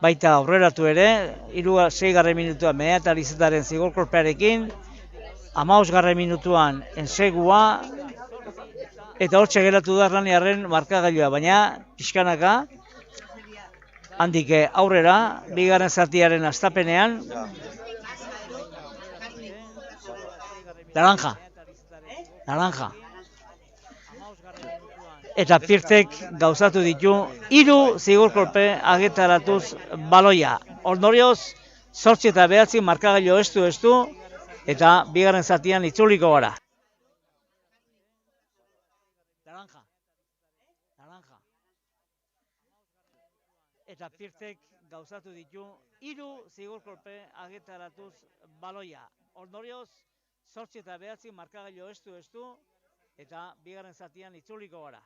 baita aurreratu ere, 6. minutua Beñat Arizetaren zigorkolpearekin, 15. minutuan ensegua, Eta hortxe geratu da Hernaniarren markagailua, baina pixkanaka, handik aurrera, bigarren zatiaren astapenean, naranja. Eta Pirtek gauzatu ditu, 3 zigorkolpe agetaratuz baloia. Ondorioz, 8 eta 9 markagailu estu, eta bigarren zatian itzuliko gara. Naranja. Eta Pirtek gauzatu ditu, 3 zigorkolpe agetaratuz baloia. Ondorioz, 8 eta 9 markagailu estu, eta bigarren zatian itzuliko gara.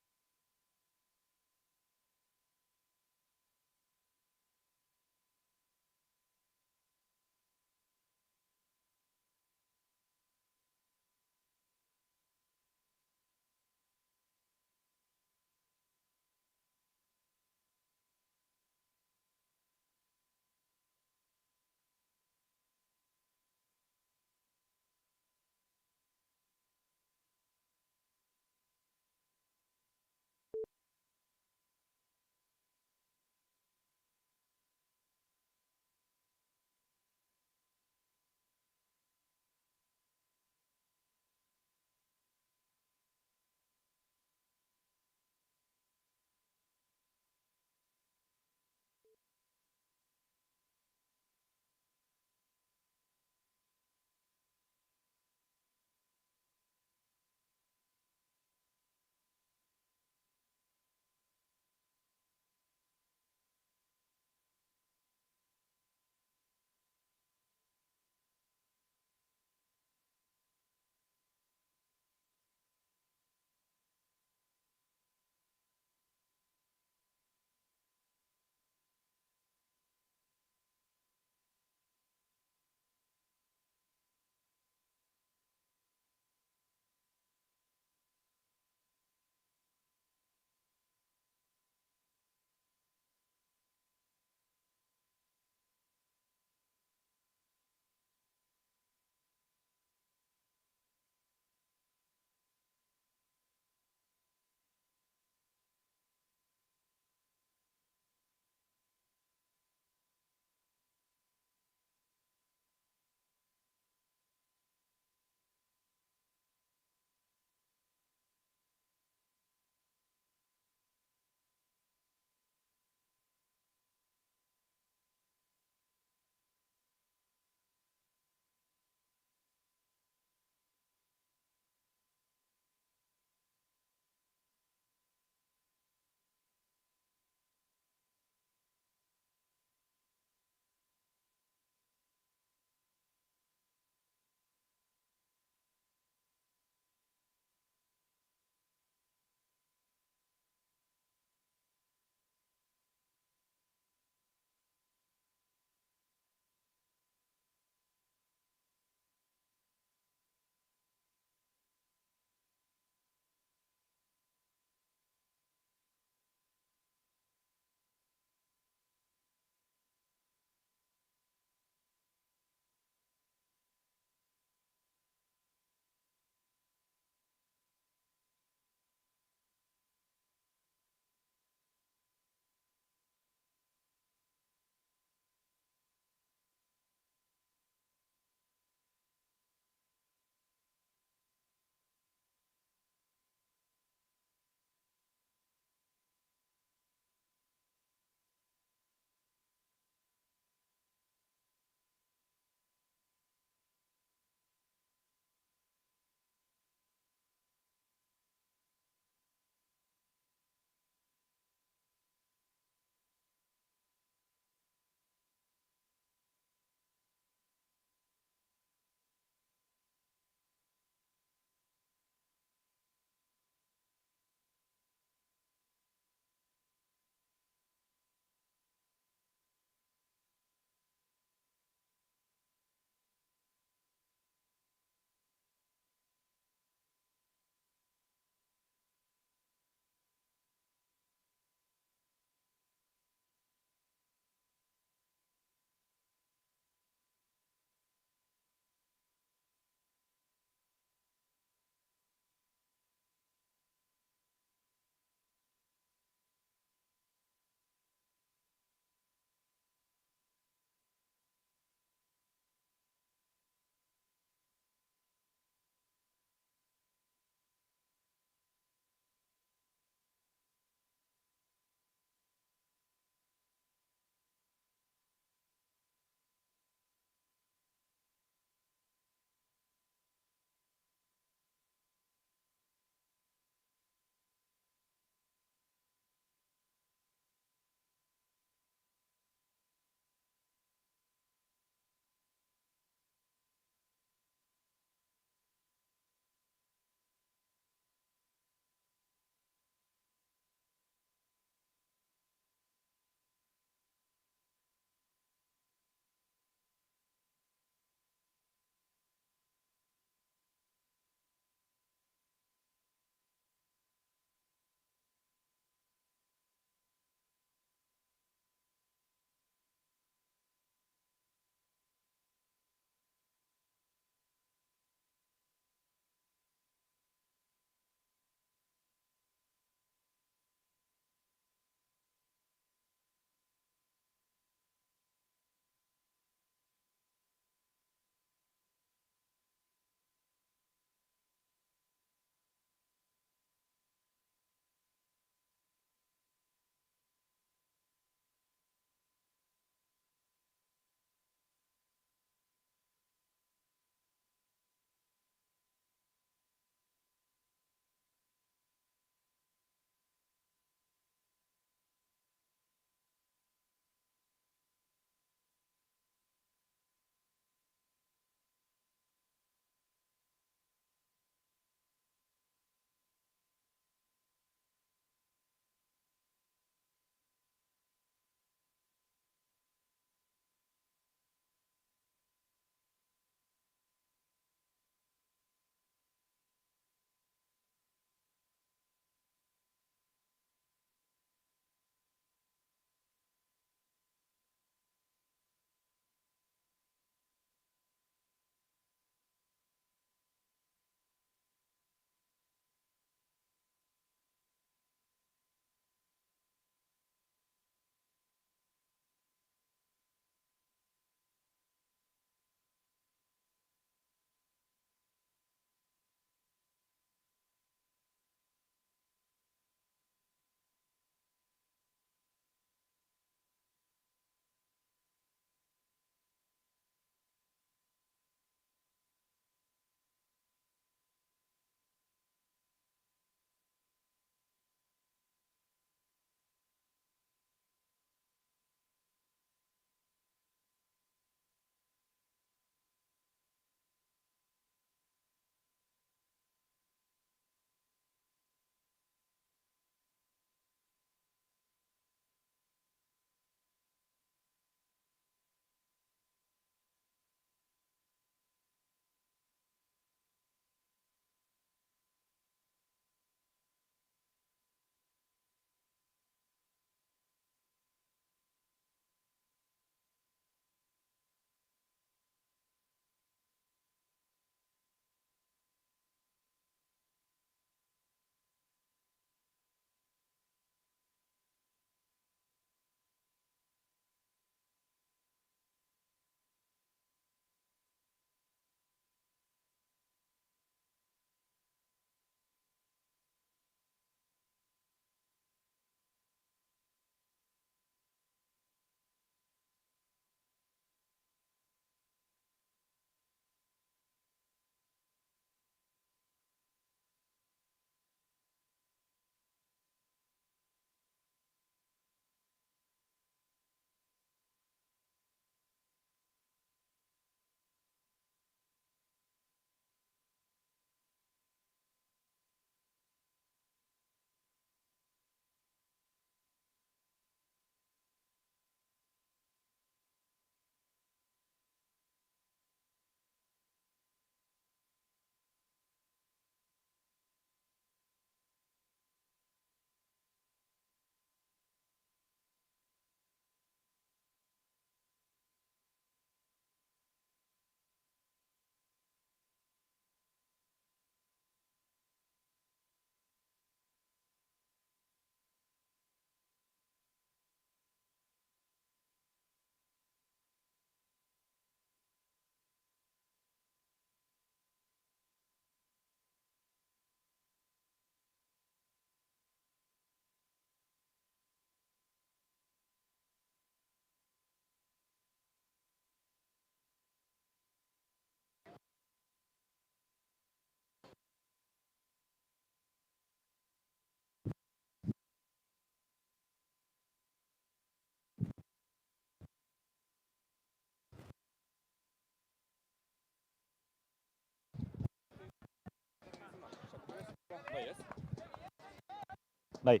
Bai.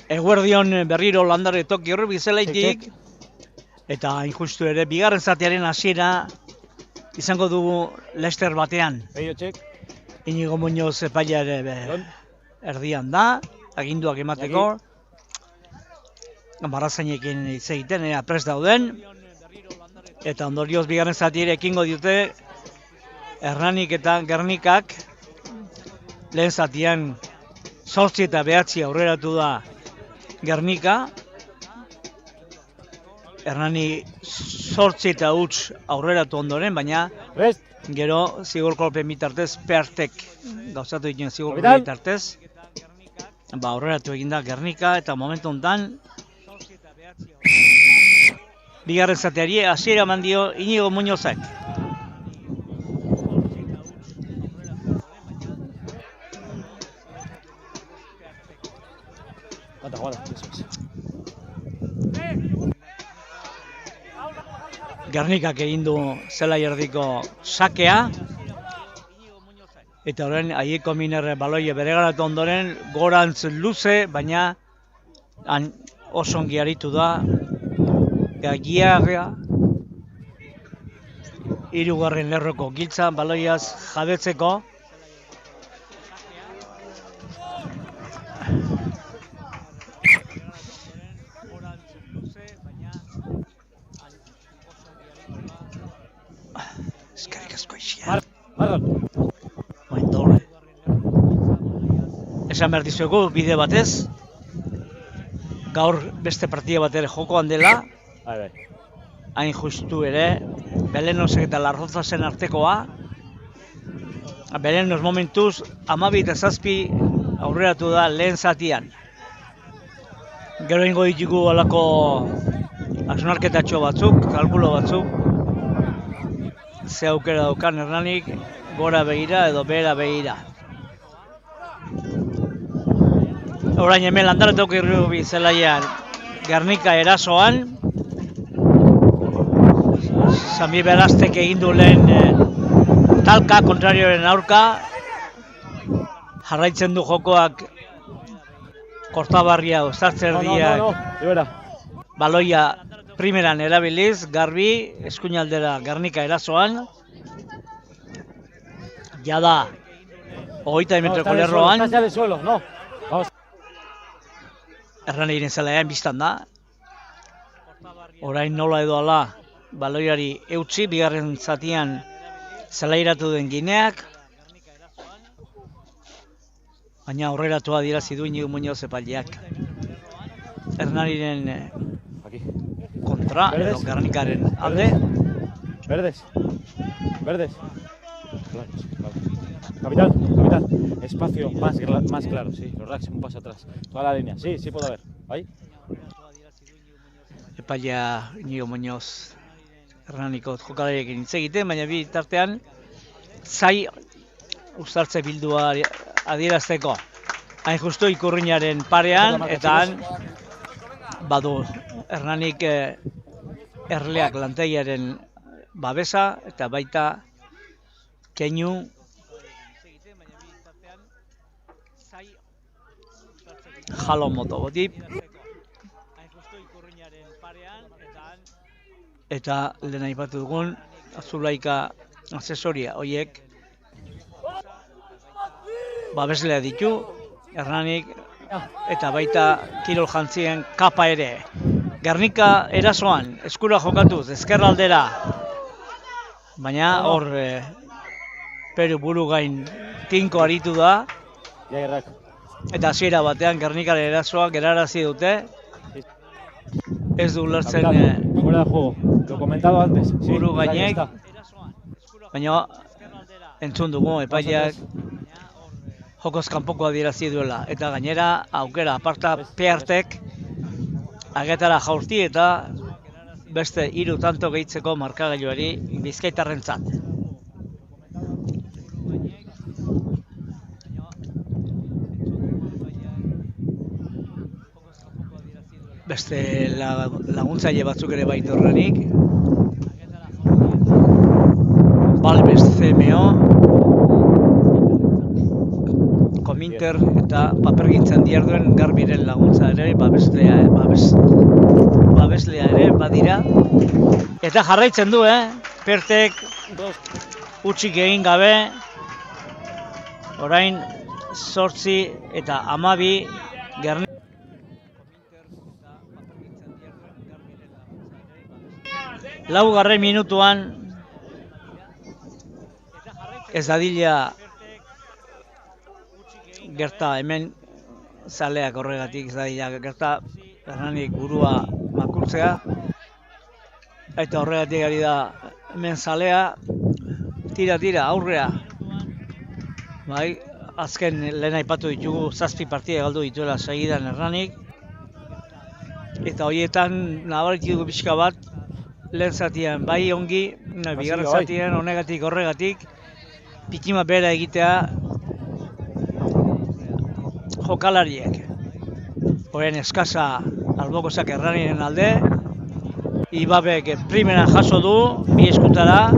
Eguerdion berriro Landare Toki Rugby zelaitik, eta injustu ere, bigarren zatearen hasiera izango dugu Leicester batean. Eio txek. Inigo Muñoz epaia ere erdian da, aginduak emateko. Barrazainekin hitz egiten, prest dauden. Eta ondorioz bigarren zatiere ekingo dute Hernanik eta Gernikak. Lehen zatian 8 eta 9 aurreratu da Gernika. Hernani 8 eta huts aurreratu ondoren, baina gero zigorkolpen bitartez Peartek gauzatu dituen zigorkolpen bitartez. Aurreratu eginda Gernika eta momentu honetan bigarren zateari hasiera eman dio Inigo Muñozek. Gernikak egin du zelai erdiko sakea. Eta horren Aieko Miner baloie beregaratu ondoren gorantz luze, baina oso ongi aritu da. Gagiarra hirugarren lerroko giltza baloiaz jabetzeko. Eskerrik asko Ixia. Esan behar dizuegu bide batez, gaur beste partida bat ere jokoan dela. Hain justu ere, Belenosek eta Larrozasen artekoa. Belenos momentuz 12 eta 7 aurreratu da lehen zatian. Gero ingo ditugu alako hausnarketatxo batzuk, kalkulo batzuk. Ze aukera daukan Hernanik, gora begira edo behera begira. Orain hemen Landare Toki Rugby zelaian Gernika erasoan. Sami Beraztek egin du lehen talka kontrarioaren aurka. Jarraitzen du jokoak Kortabarria Uztartzerdiak baloia primeran erabiliz, garbi, eskuinaldera Gernika erasoan. Jada, 20 metroko lerroan. Hernaniren zelaian biztan da. Orain nola edo ala baloiari eutsi, bigarren zatian zelairatu den Gineak. Baina aurreratu adierazi du Inigo Muñoz epaileak. Hernaniren kontra, edo Gernikaren alde. Verdes. Capitán, espacio más claro, sí, los racks un paso atrás, toda la línea, sí puede haber, ¿ahí? Epailea Inigo Muñoz Hernaniko jokalariekin hitz egiten, baina bi tartean zai uztartze bildua adierazteko. Hain justu Ikurriñaren parean, eta han badu Hernanik erleak lantegiaren babesa, eta baita keinu jalo moto botip. Eta lehen aipatu dugun Azulaika asesoria horiek babeslea ditu, Hernanik eta baita kirol jantzien kapa ere. Gernika erasoan, eskura jokatuz, ezkerraldera, baina hor Peru buru gain tinko aritu da. Eta hasiera batean Gernikaren erasoa gerarazi dute. Ez du ulertzen buru gainek, baina entzun dugu epaileak jokoz kanpoko adierazi duela. Eta gainera aukera aparta Peartek agetara jaurti eta beste 3 tanto gehitzeko markagailuari bizkaitarrentzat. beste laguntzaile batzuk ere baitu horrenik. Balbes CMO, Kominter eta papergintzan diharduen Garbiren laguntza ere, babeslea ere badira. Eta jarraitzen du, Pertek utzik egin gabe, orain 8 eta 12 Gernika. Laugarren minutuan ez dadila gerta hemen zaleak horregatik ez dadila gerta Hernanik burua makurtzea eta horregatik ari da hemen zalea tira aurrea. Bai, azken lehen aipatu ditugu 7 partida galdu dituela segidan Hernanik eta horietan nabaritu dugu pixka bat lehen zatian bai ongi, bigarren zatian honegatik horregatik pikima bera egitea jokalariek. Horren eskasa albokozak Herranien alde, Ibabek primeran jaso du, bi eskutara.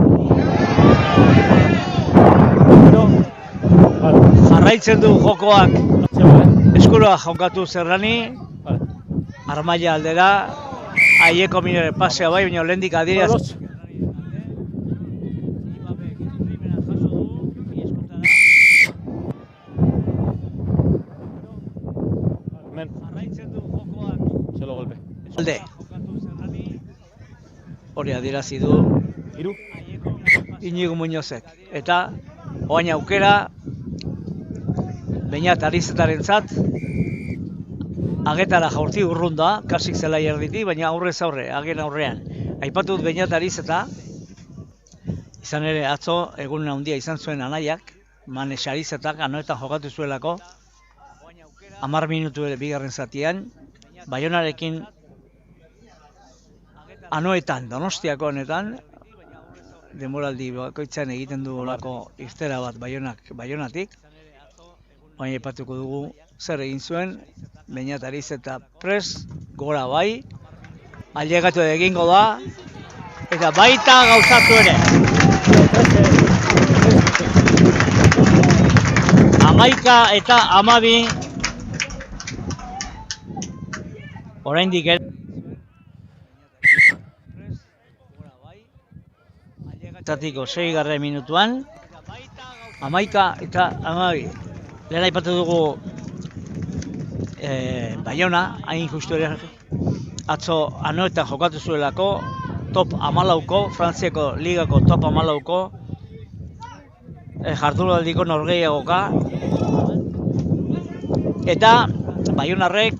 Jarraitzen du jokoak eskura jokatu Herrani, Armaia aldera, Aieko minore pasea bai, baina lehendik adiraz. Alde. Hori adirazi du Inigo Muñozek. Eta oain aukera Beñat Arizetarentzat Agetara jaurti urrunda, kasik zelai erditi, baina aurrez aurre, agen aurrean. Aipatu dut Beñat Arizeta, izan ere atzo egun handia izan zuen anaiak, Manes Arizetak anoetan jokatu zuelako, 10 minutu ere bigarren zatian, Baionarekin anoetan, Donostiako honetan, denboraldi bakoitzan egiten du olako irtera bat Baionatik, baina aipatuko dugu zer egin zuen, Beñat Arizeta pres, gora bai, ailegatu egingo da, eta baita gauzatu ere. 11 eta 12 oraindik ere. Zatiko 6. minutuan, 11 eta 12. Lehen aipatu dugu Baiona, hain justu ere atzo anoetan jokatu zuelako, top 14ko, Frantziako ligako top 14ko, jardunaldiko norgehiagoka. Eta Baionarrek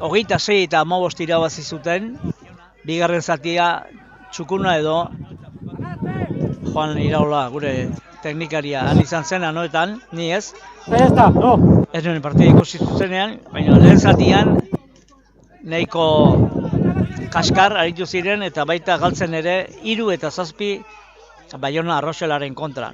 26 eta 15 irabazi zuten, bigarren zatia txukuna edo Juan Iraola gure teknikaria han izan zen anoetan, ni ez. Ez nuen partida ikusi zuzenean, baina lehen zatian nahiko kaskar aritu ziren eta baita galtzen ere 3 eta 7 Baiona Arroxelaren kontra.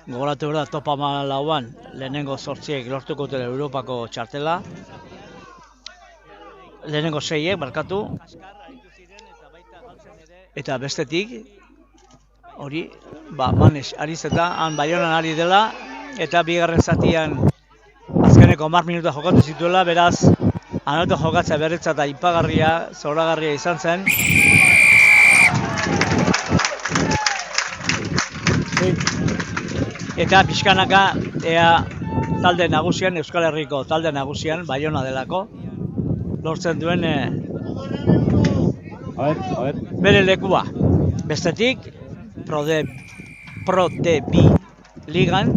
Gogoratu behar da top 14an lehenengo 8 lortuko dute Europako txartela. Lehenengo 6 barkatu. Eta bestetik, hori, Manes Arizeta, han Baionan ari dela, eta bigarren zatian azkeneko 10 minuta jokatu zituela, beraz, anoetan jokatzea berretzat aipagarria, zoragarria izan zen. Eta pixkanaka, ea talde nagusian, Euskal Herriko talde nagusian, Baiona delako, lortzen duen bere lekua. Bestetik, Pro D bi ligan,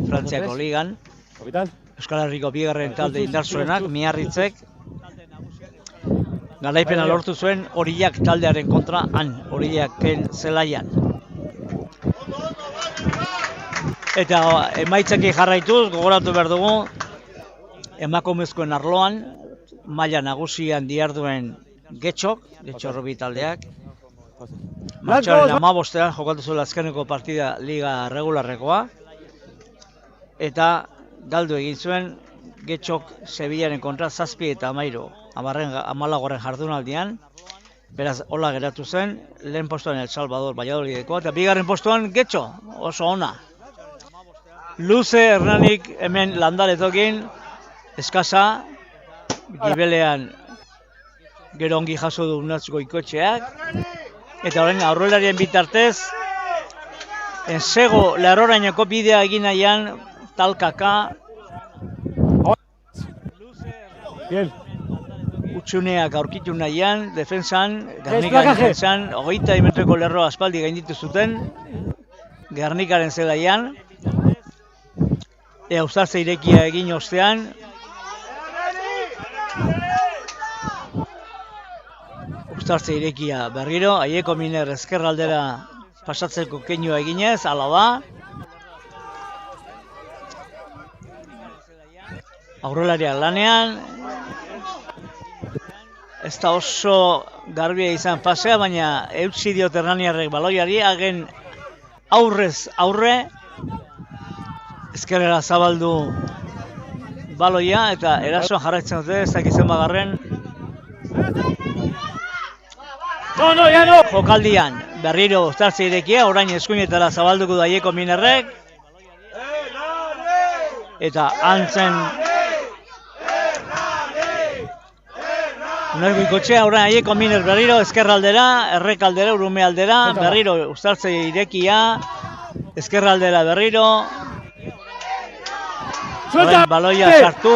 Frantziako ligan, Euskal Herriko bigarren talde indartsuenak, Miarritzek, garaipena lortu zuen Horiak taldearen kontra, han, Horiaken zelaian. Eta emaitzekin jarraituz, gogoratu behar dugu, emakumezkoen arloan, maila nagusian diharduen Getxo Robi taldeak. Martxoaren 15ean jokatu zuela azkeneko partida liga regularrekoa. Eta galdu egin zuen Getxok Sevillaren kontra 7 eta 14 jardunaldian. Beraz, hola geratu zen, lehen postuan El Salvador Valladolidekoa, eta bigarren postuan Getxo, oso ona. Luze Hernanik hemen landaletokin, eskasa, gibelean gero ongi jaso du Unatz Goikotxeak, eta horren aurrelarien bitartez, ensego lerrorainoko bidea egin nahian, talkaka, Bien. utsuneak aurkitu nahian, defensan, Gernikaren defensan, 20 metroko lerroa aspaldi gainditu zuten, Gernikaren zelaian, Uztartze irekia egin ostean, Uztartze irekia berriro, Aieko Miner ezkerraldera pasatzeko keinua eginez, ala da. Aurrelariak lanean, ez da oso garbia izan pasea, baina eutsi diot Hernaniarrek baloiari, hagen aurrez aurre, ezkerrera zabaldu baloia, eta erasoan jarraitzen dute, ez dakizen bagarren. No, ya no! Jokaldian, berriro Uztartze irekia, orain eskuinetara zabalduko da Aieko Minerrek, eta antzen Unatz Goikotxea, orain Aieko Miner berriro, ezkerraldera, errekaldera, urumealdera, berriro Uztartze irekia, ezkerraldera berriro, orain baloia sartu,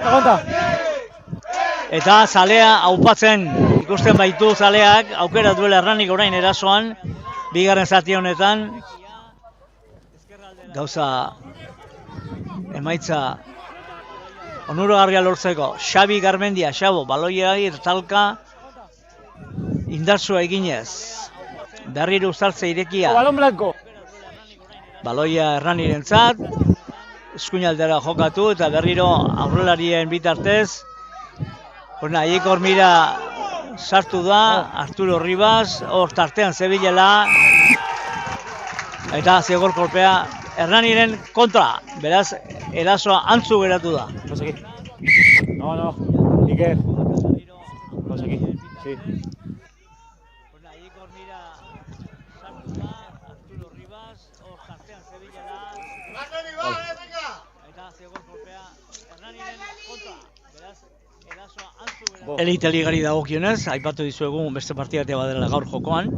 Aguanta. eta zalea aupatzen ikusten baitu zaleak, aukera duela Hernanik orain erasoan, bigarren zati honetan, gauza emaitza onuragarria lortzeko. Xabi Garmendia, Xabo, baloiari eta talka indartsua eginez. Berriro Uztartze irekia, Balón blanco. baloia Hernanirentzat, eskuinaldera jokatu eta berriro aurrelarien bitartez, Aieko Mira sartu da, Arturo Ribas, hor tartean zebilela, eta zigor kolpea Hernaniren kontra, beraz, erasoa antzu geratu da. Pues aquí. No. Iker. Pues aquí. Sí. Aieko Mira sartu da, Arturo Ribas, hor tartean zebilela, eta zigor kolpea Hernaniren kontra, beraz, erasoa antzu geratu da. Elite ligari dagokionez, aipatu dizuegu beste partidatea badela gaur jokoan.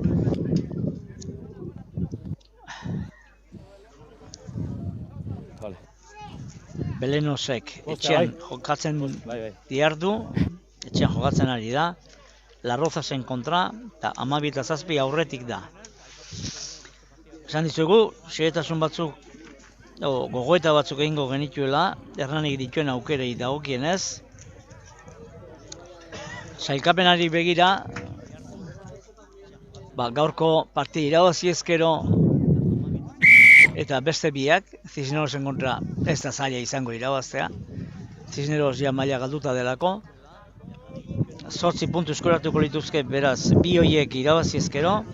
Vale. Belenosek etxean jokatzen diardu, etxean jokatzen ari da, Larrozasen kontra, eta 12 eta 7 aurretik da. Esan dizuegu, xehetasun batzuk, gogoeta batzuk egingo genituela, Hernanik dituen aukerei dagokienez, sailkapenari begira, gaurko partida irabazi ezkero eta beste biak, Cisnerosen kontra ez da zaila izango irabaztea. Cisneros ja maila galduta delako. 8 puntu eskuratuko lituzke, beraz, bi horiek irabazi ezkero.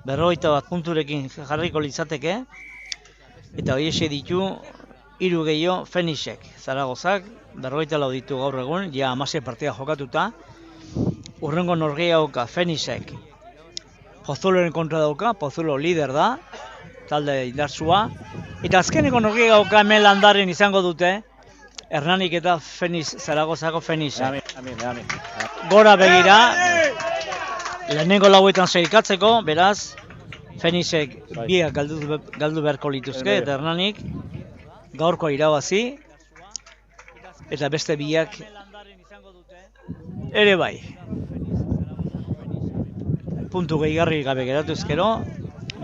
51 punturekin jarriko litzateke, eta horiexek ditu 3 gehiago Fenixek, Zaragozak, 44 ditu gaur egun, ja 16 partida jokatuta. Urrengo norgehiagoka Fenixek Pozuloren kontra dauka, Pozulo lider da, talde indartsua. Eta azkeneko norgehiagoka hemen landaren izango dute, Hernanik eta Fenix, Zaragozako Fenixek. Gora begira, lehenengo lauetan sailkatzeko, beraz, Fenixek biak galdu beharko lituzke, eta Hernanik gaurko irabazi, eta beste biak ere bai. Puntu gehigarri gabe geratu ezkero,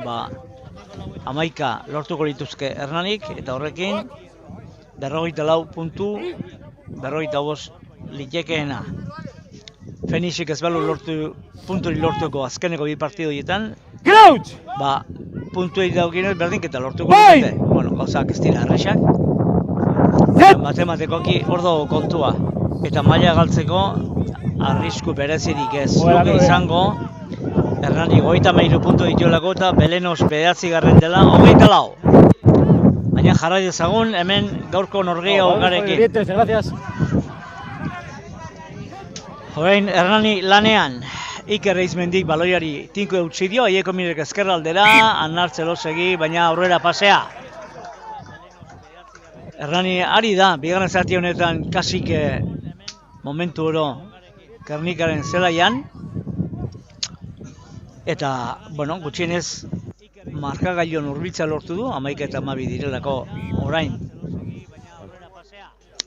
11 lortuko lituzke Hernanik, eta horrekin 44 puntu, 45 litekeena. Fenixek ez balu punturik lortuko azkeneko bi partidoietan, puntuei daukinez berdinketa lortuko dute. Bueno, gauzak ez dira erresak. Matematekoki hor dago kontua. Eta maila galtzeko arrisku berezirik ez luke izango. Hernani 33 puntu dituelako eta Belenos 9. dela 24. Baina jarrai dezagun hemen gaurko norgehiagokarekin. Gracias. Orain Hernani lanean. Iker Eizmendik baloiari tinko eutsi dio, Aieko Mirek ezkerra aldera, Anartzelo segi, baina aurrera pasea. Hernani ari da, bigarren zati honetan kasik momentu oro Gernikaren zelaian. Eta, bueno, gutxienez markagailon hurbiltzea lortu du, 11 eta 12 direlako orain.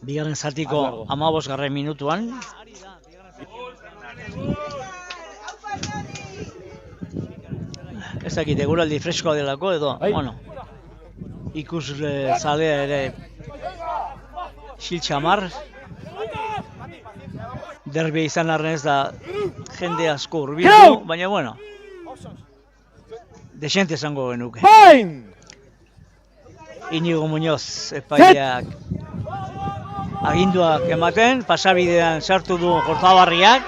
Bigarren zatiko 15. minutuan. Ez dakit, eguraldi freskoa delako edo, bueno, ikus zalea ere xiltxamar. Derbia izan arren ez da jende asko hurbildu, baina bueno, desente esango genuke. Inigo Muñoz epaileak aginduak ematen, pasabidean sartu du Kortabarriak.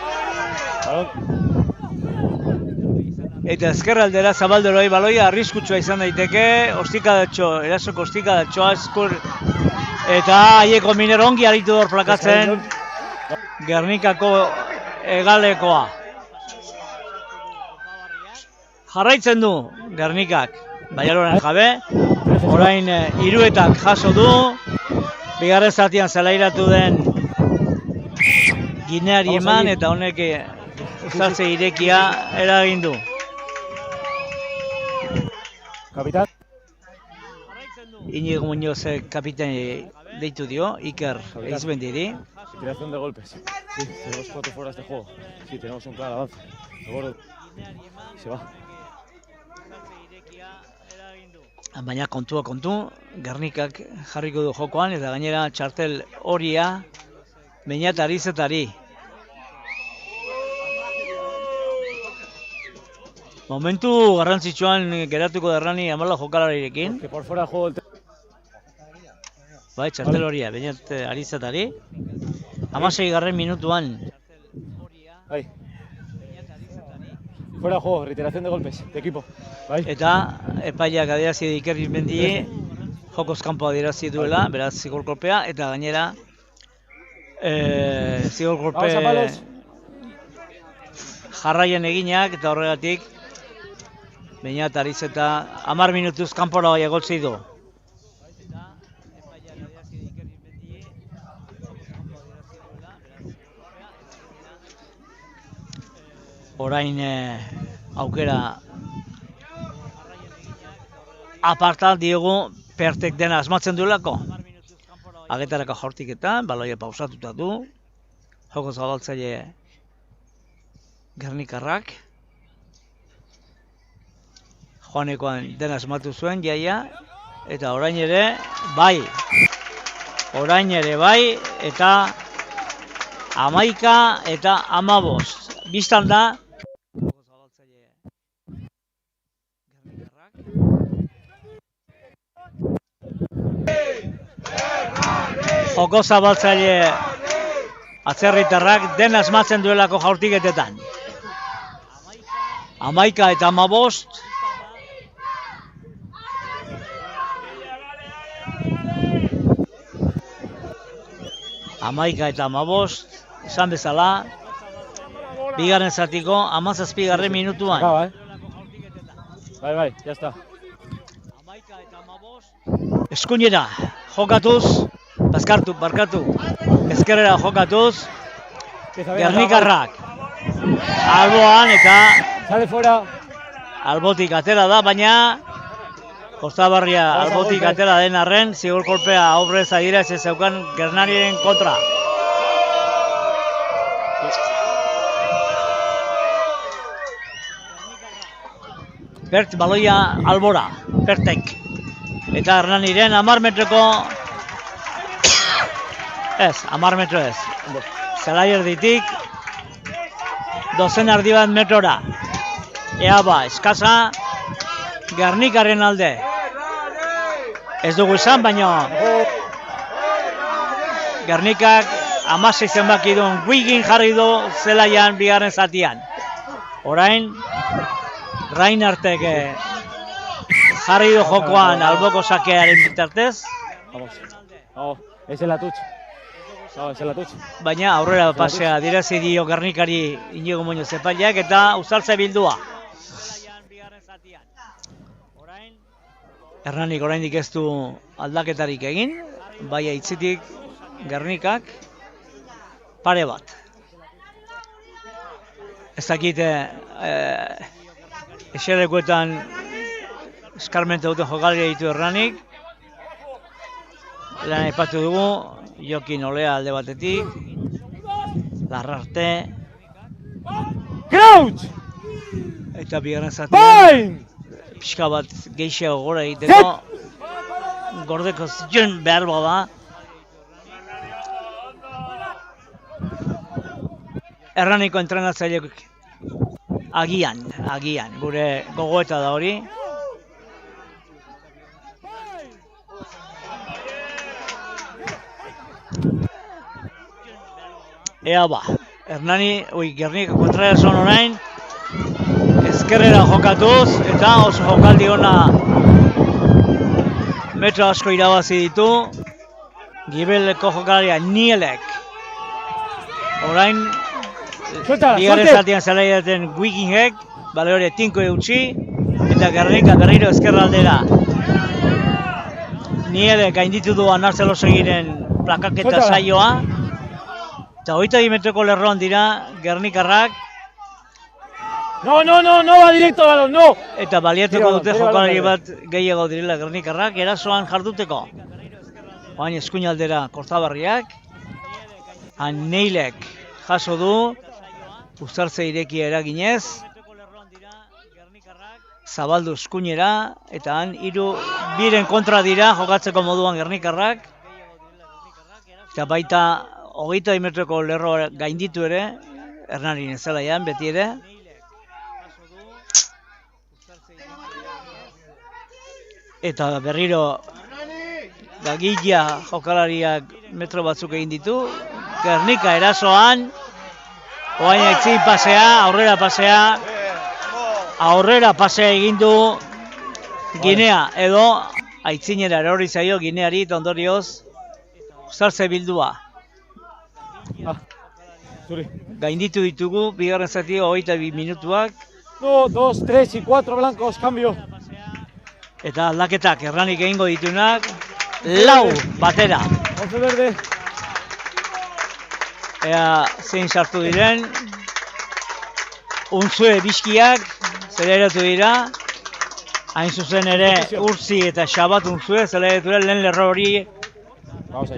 Eta ezkerraldera zabalderoi baloia arriskutsua izan daiteke, ostikadatxo, erasoko ostikadatxoa eskur. Eta Aieko Miner ongi aritu dor plakatzen Gernikako egalekoa. Jarraitzen du Gernikak, Baialoren jabe, orain hiruetak jaso du, bigarren zatian zelairatu den Gineari eman eta honek uzaltze irekia eragin du. Kapitan. Inigo Muñoz kapitain deitu dio, Iker Eizmendiri. Creación de golpes. Sí, tenemos 4 fueras de juego. Sí, tenemos un claro avance. Seguro. Se va. Baina kontua kontu, Gernikak jarriko du jokoan eta gainera txartel horia Beñat Arizetari. Momentu garrantzitsuan geratuko da Hernani 14 jokalarirekin. Que por fuera de juego el bai, txartel horia, Beñat Arizetari. 16. minutuan. Bai. Fuera de juego, reiteración de golpes, de equipo. Bai. Eta epaileak adierazi Iker Eizmendi jokoz kanpo adierazi duela, beraz zigor-kolpea, eta gainera zigor-kolpe jarraien eginak, eta horregatik Beñat Arizeta 10 minutuz kanpora bai egotzi du. Orain aukera aparta Diego Pertek dena asmatzen duelako. Agetarako jaurtiketan, baloia pausatuta du. Joko zabaltzaile Gernikarrak. Joanekoan dena asmatu zuen jaia. Eta orain ere bai. Orain ere bai eta 11 eta 15. Bistan da joko zabaltzaile atzerritarrak den asmatzen duelako jaurtiketetan. 11 eta 15. Amaika eta 15, esan bezala, bigarren zatiko 17. minutuan. Bai, ya está. Eskuinera, jokatuz, barkatu, ezkerrera jokatuz, Gernikarrak. Alboan eta sale fuera. Albotik atera da, baina Kortabarria albotik atera den arren, zigor kolpea aurrez adira ez zeukan Gernariren kontra. Bert baloia albora, Bertek. Eta Hernaniren 10 metroko... Ez, 10 metro ez. Zelai erditik, dozen erdi bat metrora. Ea ba, eskasa, Gernikaren alde. Ez dugu izan, baina Gernikak 16 zenbaki duen Guigin jarri du zelaian bigarren zatian. Orain, Rainartek jarri du jokoan alboko sakearen bitartez. Vamos, ez el atutx. Ez el atutx. Baina aurrera pasea direzi dio Gernikari Inigo Muñoz epaileak eta Uzartze bildua. Hernanik oraindik ez du aldaketarik egin, bai aitzitik Gernikak pare bat. Ez dakit eserlekuetan eskarmentu duten jokalari ditu Hernanik. Lan aipatu dugu, Jokin Olea alde batetik, Larrarte, Crouch! Eta bigarren zatian, pixka bat gehiago gora egiteko, gordeko zituen behar bada. Herraniko entrenatzaileak agian, gure gogoeta da hori. Ea ba, Gernika kontrara zon orain, ezkerrera jokatuz, eta oso jokaldi ona metro asko irabazi ditu, Gibeleko jokalaria Nielek. Orain, bigarren zatian zelaiaten Wikingek, bale hori tinko eutxi, eta Gernika berriro ezkerraldera. Nielek gainditu du Anartzelosegiren plakaketa saioa, eta 22 metroko lerroan dira Gernikarrak. No, va directo balón, no! Eta baliatuko dute jokalari bat gehiago direla Gernikarrak, erasoan jarduteko. Oain eskuinaldera Kortabarriak, Neilek jaso du, Uzartze irekia eraginez, zabaldu eskuinera, eta han biren kontra dira jokatzeko moduan Gernikarrak, eta baita 22 metroko lerroa gainditu ere, Hernanin ezelaian beti ere. Eta berriro Gagilla jokalariak metro batzuk egin ditu. Gernika erasoan, oain aitzin pasea, aurrera pasea egin du Ginea, edo aitzinera erori zaio Gineari eta ondorioz Uzartze bildua. Gainditu ditugu, bigarren zati 22 minutuak. 1, 2, 3 y 4 blancos, cambio. Eta aldaketak Hernanik egingo ditunak, 4 batera. 11 verde. Ea zein sartu diren, Unzue bizkiak zelairatu dira, hain zuzen ere Urzi eta Xabat Unzue zelairatu dira lehen lerro hori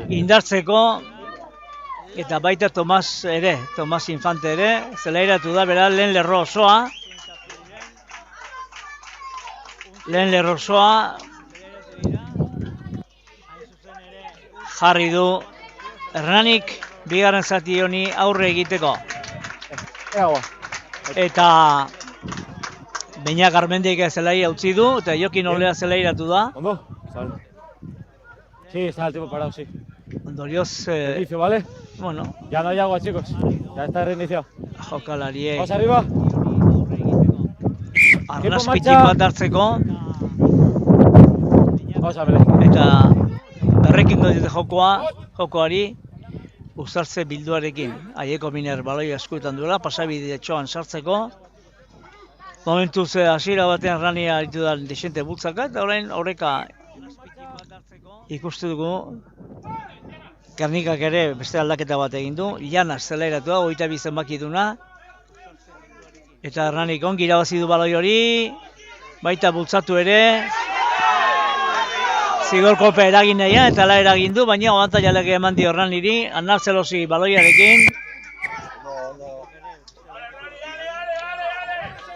indartzeko, eta baita Tomas Infante ere, zelairatu da bera lehen lerro osoa. Jarri du Hernanik bigarren zati honi aurre egiteko. Eta Beñak Armendik zelaia utzi du, eta Jokin Olea zelairatu da. ¿Ondo? Sí, está el tiempo parado, sí. Ondorioz, Inicio, ¿vale? Bueno. Ya no hay agua, chicos. Ya está reiniciado. Jokalariek. Vamos arriba. Arnaspitik bat hartzeko. Vamos a ver. Eta berrekingo dute jokoari Uzartze bilduarekin. Aieko Miner baloi eskuetan duela, pasabide txoan sartzeko. Momentuz hasiera batean Herrania aritu da desente bultzaka, eta orain horreka ikustu dugu. Gernikak ere beste aldaketa bat egin du, Llanas zelairatu da, 22 zenbaki duna. Eta Hernanik ongi irabazi du baloi hori, baita bultzatu ere. Zigorkolpe eragin nahian eta ala eragin du, baina abantailak eman dio Hernaniri, Anartzelosi baloiarekin.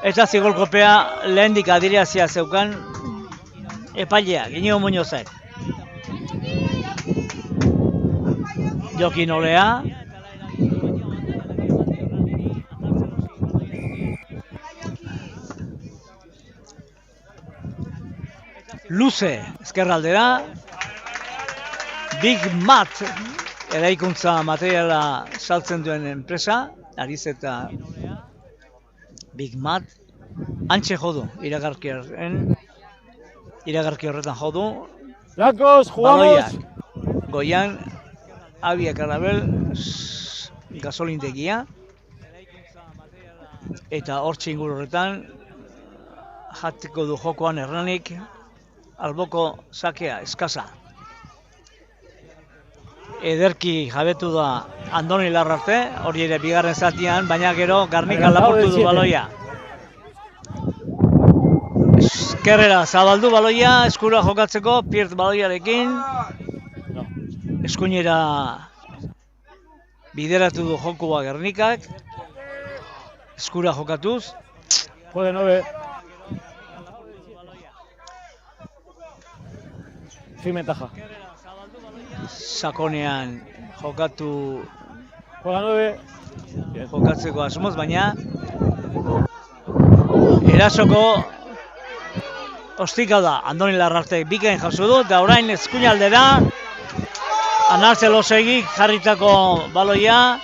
Eta zigorkolpea lehendik adirazia zeukan epaileak, Inigo Muñozek. Jokin Olea. Luze, ezkerraldera. Big Mat, eraikuntza materiala saltzen duen enpresa, Ariz eta Big Mat. Antxe jodu, iragarki horretan jodu. Blancos, jugamos. Goian, Abia Karabel, gasolintegia. Eta hortxe inguru horretan, jatiko du jokoan Erranik, alboko sakea, eskasa. Ederki jabetu da Andoni Larrarte, hori ere bigarren zatian, baina gero Garnika lapurtu du baloia. Eskerrera zabaldu baloia, eskura jokatzeko, Piert baloiarekin. Eskuinera bideratu du jokua Gernikak. Eskura jokatuz. Juegue 9. Fin ventaja. Sakonean jokatu Juega 9. jokatzeko asmoz, baina erasoko ostika da Andoni Larrarte bikain jaso du, eta orain eskuinaldera Anartzelosegik jarritako baloia,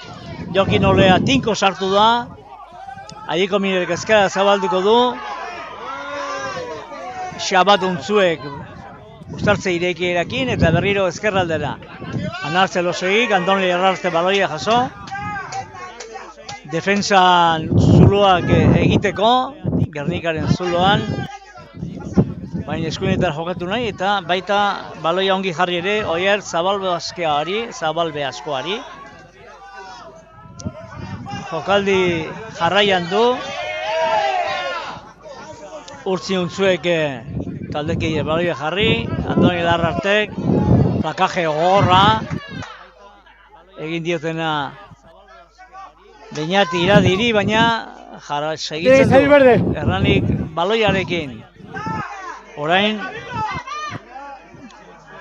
Jokin Olea tinko sartu da, Aieko Minerek ezkara zabalduko du, Xabat Untzuek uztartze irekierakin eta berriro ezkerraldera. Anartzelosegik, Andoni Larrarte baloia jaso, defensan zuloak egiteko, Gernikaren zuloan, baina eskuinetan jokatu nahi, eta baita baloia ongi jarri ere, Oier Zabalbe askoari. Jokaldi jarraian du, Urtzi Untzuek taldekide baloia jarri, Andoni Larrartek, plakaje gogorra, egin diotena Beñati iradiri, baina segitzen du Erranik baloiarekin. Orain,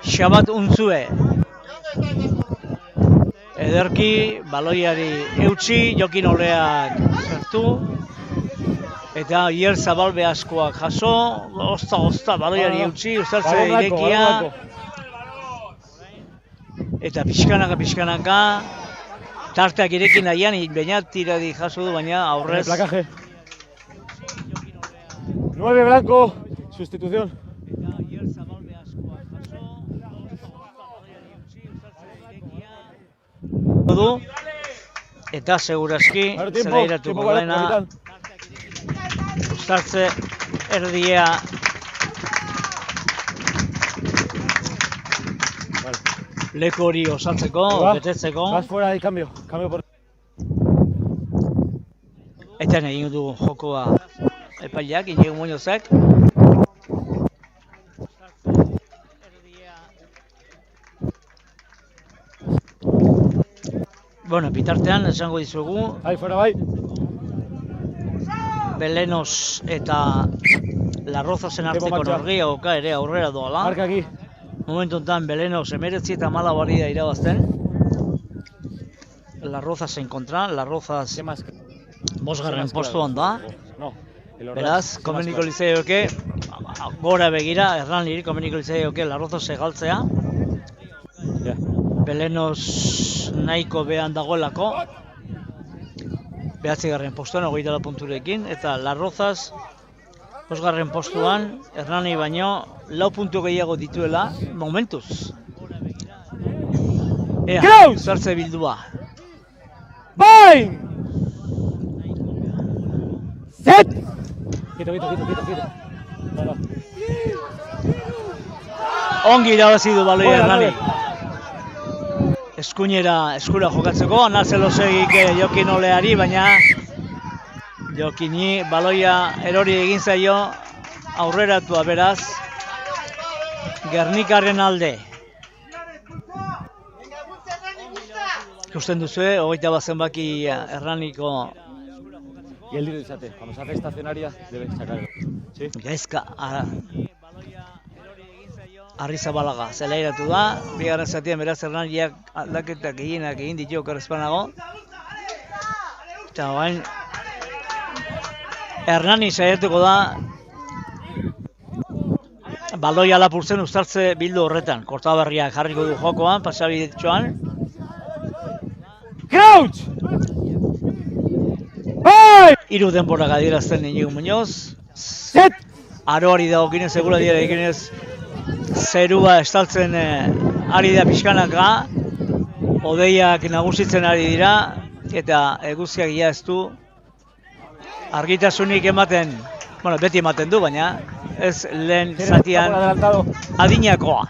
Xabat Untzue. Ederki, baloiari eutxi, Jokin Oleak zertu. Eta Oier Zabalbe askoak jaso, ozta baloiari eutxi, uztartze irekia. Eta pixkanaka, tarteak irekin nahian, Beñat iradi jaso du, baina aurrez. Placaje. 9 Blanco. Sustitución. Eta segurazki zelairatuko dena uztartze erdia leku hori osatzeko, betetzeko. Vas fuera y cambio por... Eta egin du jokoa epaileak, Iñigo Muñozek. Bueno, bitartean esango dizuegu. Ahí fuera bai. Belenos eta Larrozasen arteko norgia oka ere aurrera doala. Marca aquí. Momentu honetan Belenos 19 eta 14 da irabazten. Larrozasen kontra, Larrozaz bosgarren postuan da. Beraz, komeniko litzaioke, gora begira, Erraniri komeniko litzaioke Larroza galtzea. Belenos nahiko behan dagoelako. 9. postuan, 24 punturekin, eta Larrozaz 5. postuan, Hernani baino 4 puntu gehiago dituela, momentuz. Ea, zartze bildua. Bain! Set! Quieto. Ongi irabazi du baloi Hernani. Eskura jokatzeko, Anartzelosegik Jokin Oleari, baina Jokini baloia erori egin zaio aurreratua beraz Gernikaren alde. Ikusten duzue, 21 zenbaki Hernaniko Y el líder izate, cuando se hace estacionaria debe sacarlo. ¿Sí? Gaizka Arrizabalaga zelairatu da, bigarren zatian beraz Hernaniak aldaketak gehienak egin ditu okerrezpanago. Eta bain, Hernani saiatuko da baloia lapurtzen uztartze bildu horretan. Kortaberriak jarriko du jokoan, pasabidetxoan. Crouch! Hey! 3 denborak adierazten Iñigo Muñoz. Set! Aroari dagokinez, segura dira eginez, zerua estaltzen ari da pixkanaka, hodeiak nagusitzen ari dira, eta eguzkiak ia ez du argitasunik ematen, bueno, beti ematen du, baina ez lehen zatian adinakoa.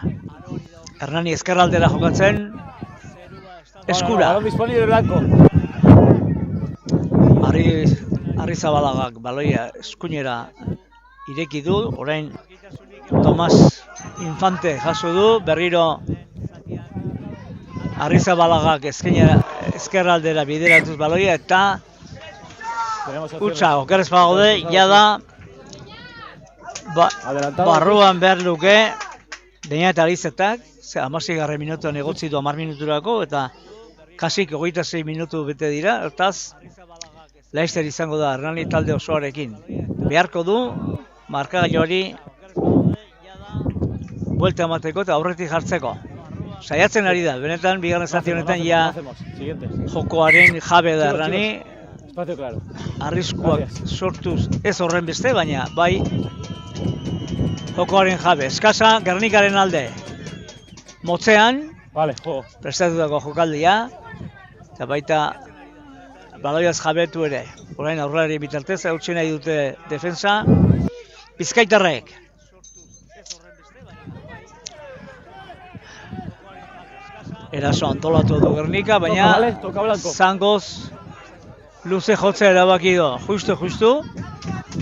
Hernani ezkerraldera jokatzen, eskura. Balón disponible blanco. Arri Zabalagak baloia eskuinera ireki du, orain Tomas Infante jaso du, berriro Arri Zabalagak ezkerraldera bideratuz baloia eta utza, okerrez bagaude, jada barruan behar luke Deina eta Arizetak, 16 minutuan egotzi du 10 minuturako eta kasik 26 minutu bete dira, hortaz Laster izango da Hernani talde osoarekin. Beharko du markagailuari buelta emateko eta aurretik jartzeko. Saiatzen ari da, benetan bigarren zati honetan ja jokoaren jabe da Hernani. Arriskuak sortuz ez horren beste, baina bai jokoaren jabe. Eskasa Gernikaren alde. Motzean, prestatutako jokaldia, eta baita baloiaz jabetu ere. Orain aurrelari bitartez, eutsi nahi dute defensa. Bizkaitarrek. Eraso antolatu du Gernika, baina zangoz luze jotzea erabaki du. Justu,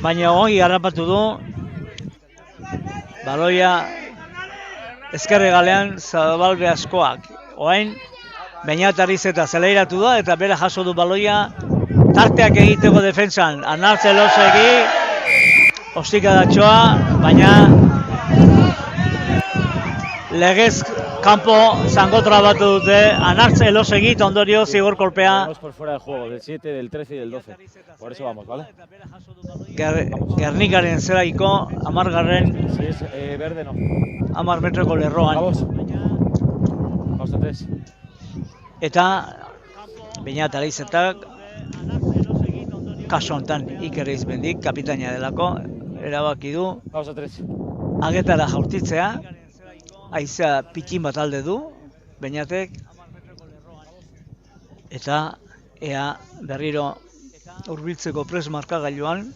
baina ongi harrapatu du. Baloia ezkerre galean Zabalbe askoak. Orain Beñat Arizeta zeleiratu da eta bera jaso du baloia tarteak egiteko defentsan. Anartze Elosegi, ostikadatxoa, baina legez kanpo zangotra batu dute. Anartze Elosegi eta ondorio zigor kolpea. Vamos por fuera del juego, del 7, del 13 y del 12. Por eso vamos, ¿vale? Gernikaren zeraiko 10. Si es verde, no. 10 metroko lerroan. Vamos a 3. Eta Beñat Arizetak kaso honetan Iker Eizmendik, kapitaina delako, erabaki du agetara jaurtitzea, haizea pitxin bat alde du, Beñatek, eta ea berriro hurbiltzeko pres markagailuan.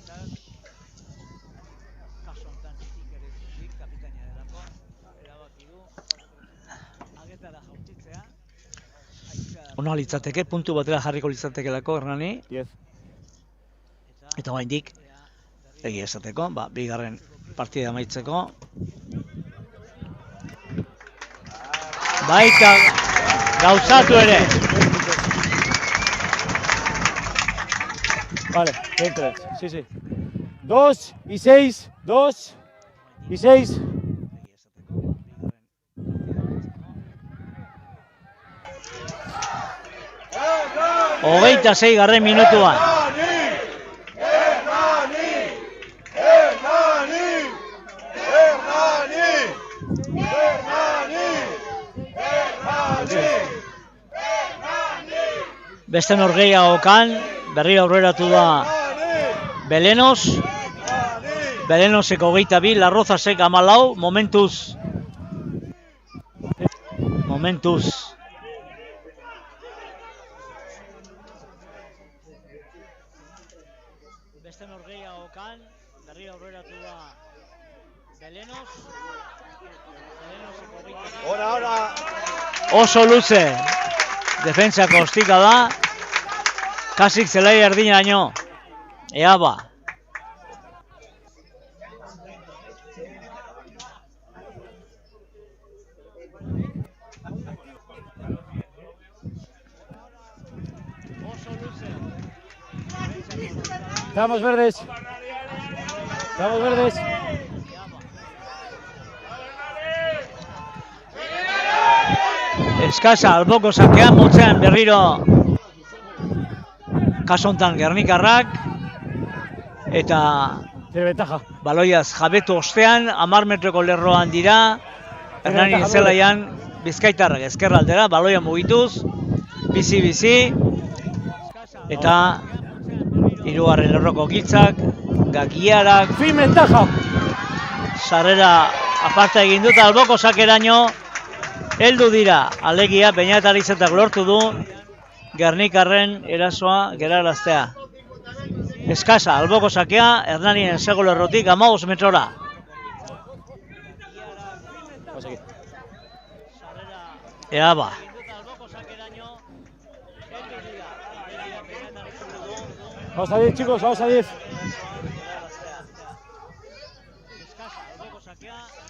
Ona litzateke, puntu batera jarriko litzatekelako Hernani. Eta oraindik egia esateko, bigarren partida amaitzeko. Baita gauzatu ere. Vale, entre, sí. 2 y 6, 2 y 6. Hogeita 6 minutuan. Beste norgehiagokan, berriro aurreratu da Belenos. Belenoseko 22, Larrozasek 14, momentuz. Beste norgehiagokan, berriro aurreratu da Belenos. Oso luze. Defentsako ostika da. Kasik zelai erdinaino. Ea ba. Estamos verdes. Estamos verdes. Eskasa alboko sakean motzean berriro kasontan Gernikarrak eta baloiaz jabetu ostean 10 metroko lerroan dira. Hernani zelaian Bizkaitarrak ezkerraldera baloia mugituz bizi eta hirugarren lerroko giltzak Gagiarak Fin ventaja. sarrera aparta egin dut, alboko sakeraino heldu dira. Alegia, Beñat Arizetak lortu du Gernikarren erasoa geraraztea. Eskasa, alboko sakea, Hernanien sego lerrotik 15 metrora. Ea ba. Vamos a 10, chicos, vamos a 10.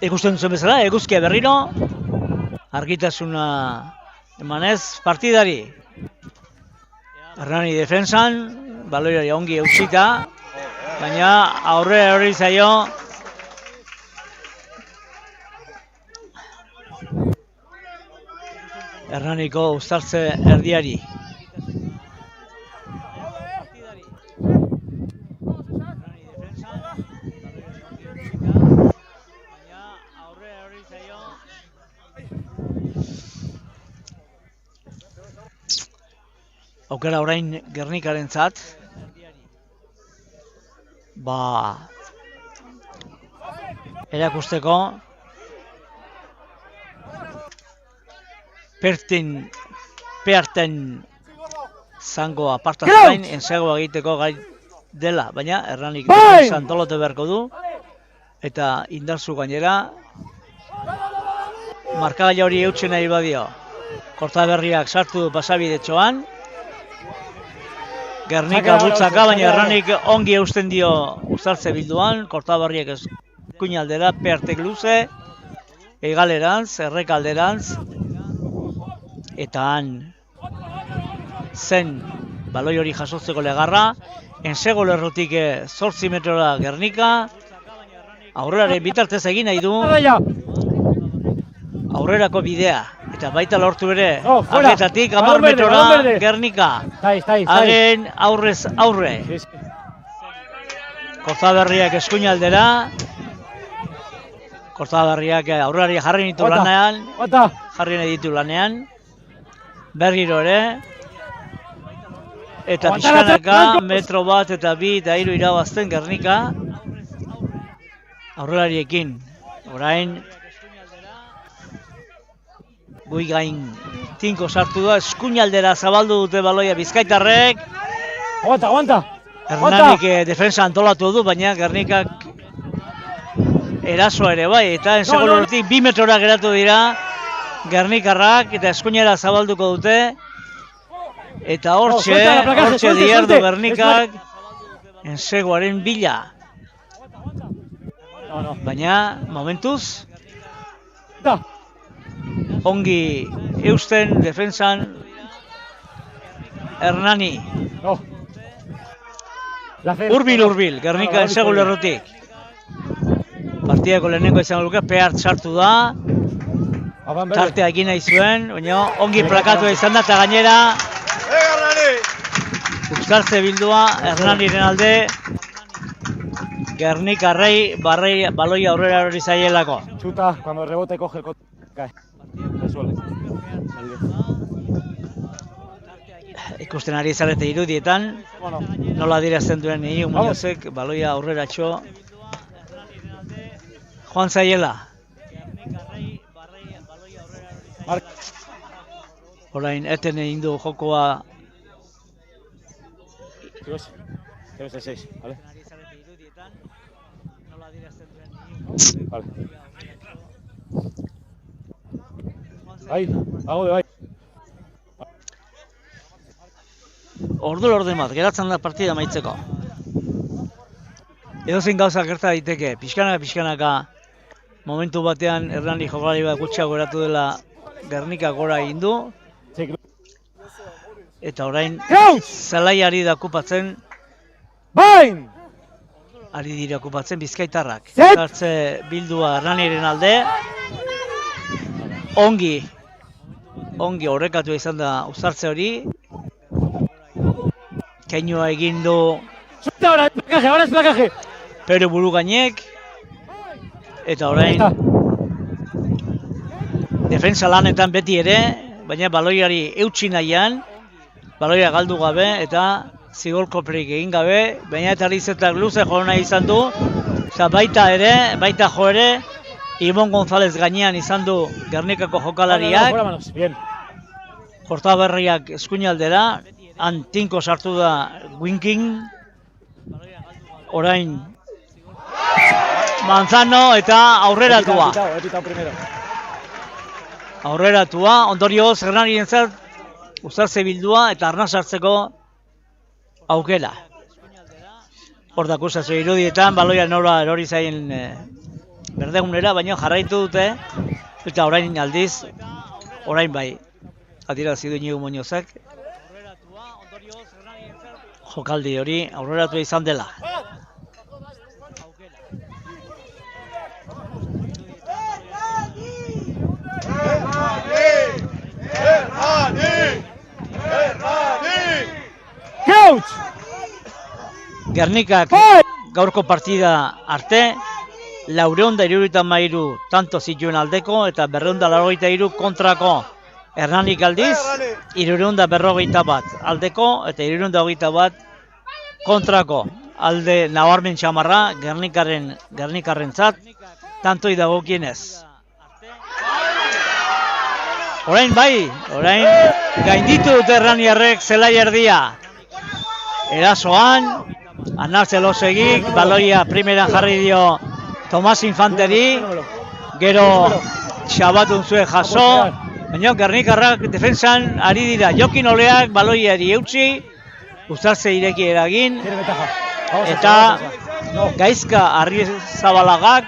Ikusten duzuen bezala, eguzkia berriro. Argitasuna emanez partidari. Hernani defensan, baloiari ongi eusita, baina aurre hori zaio Hernaniko uztartze erdiari. Aukera orain Gernikarentzat. Erakusteko Perten zango apartaz gain ensegoa egiteko gai dela, baina Hernanik antolatu beharko du eta indarzu gainera markagaila hori eutxen nahi badio. Kortaberriak sartu du pasabidetxoan, Gernika bultzaka, baina Hernanik ongi eusten dio uztartze bilduan. Kortaberriak eskuin aldera, Pertek luze, egalerantz, errekalderantz, eta han zen baloi hori jasotzeko legarra. Ensego lerrotik 8 metrora Gernika, aurreraren bitartez egin nahi du aurrerako bidea. Eta baita lortu ere, argetatik 10 metrora Gernika. Hagen aurrez aurre. Kortaberriak eskuin aldera. Kortaberriak aurrelari jarri ditu lanean. Jarri nahi ditu lanean. Berriro ere. Eta pixkanaka, metro bat eta 2 eta 3 irabazten Gernika. Aurrelariekin. Orain gui gain tinko sartu da, eskuinaldera zabaldu dute baloia bizkaitarrek. Aguanta. Hernanik defensa antolatu du, baina Gernikak erasoa ere bai, eta ensegolotik 2 metrora geratu dira Gernikarrak, eta eskuinera zabalduko dute. Eta hortxe diardu Gernikak ensegoaren bila. Baina, momentuz, ongi eusten defensan Hernani. Urbil, Gernika ensegu lerrotik. Partidako lehenengo izango luke, Peart sartu da. Tartea egin nahi zuen, baina ongi plakatu izan da, eta gainera uztartze bildua Hernaniren alde. Gernikarrei baloi aurrera hori zaielako. Chuta, cuando rebote coge el cae. Resuelve. Ikusten ari zarete irudietan, nola adierazten duen Iñigo Muñozek baloia aurreratxo joan zaiela. Orain eten egin du jokoa. Debe ser 6, ¿vale? Vale. Ahí, ahí. Ordu lorden bat, geratzen da partida maitzeko. Edozein gauza gerta daiteke, pixkanaka momentu batean Hernani jokalari bat gutxiago geratu dela Gernika gora egin du. Eta orain zelaiari da okupatzen. Ari dira okupatzen bizkaitarrak. Zartze bildua Hernaniren alde. Ongi horrekatu izan da uzartze hori. Keinua egin du Pero buru gainek. Eta orain defensa lanetan beti ere, baina baloiari eutsi nahian, baloia galdu gabe eta zigorkoperik egin gabe, baina eta Arizetak luze jo nahi izan du, eta baita jo ere, Ibon González gainean izan du Gernikako jokalariak, Kortaberriak eskuinaldera, han tinko sartu da Winking, orain Manzano eta aurreratua. Aurreratua, ondorioz Hernanien zert, Uzartze bildua eta arnaz hartzeko aukera. Hor da akusazio irudietan, baloia nora erori zaien berdegunera, baina jarraitu dute, eta orain aldiz, orain bai, atirazi du Iñigo Muñozek, jokaldi hori aurreratu izan dela. Gernikak gaurko partida arte, 473 tanto zituen aldeko eta 483 kontrako. Hernanik aldiz, 341 aldeko eta 321 kontrako. Alde nabarmen txamarra Gernikarrentzat, tantoi dagokienez. Orain bai, orain gainditu dute Hernaniarrek zelai erdia. Erasoan, Anar Zelosegik, baloia primeran jarri dio Tomas Infanteri, gero Xabatun zuen jaso, baina Gernikarrak defensan ari dira. Jokin Oleak baloiari eutxi, Uzartze ireki eragin, eta Gaizka Arrizabalagak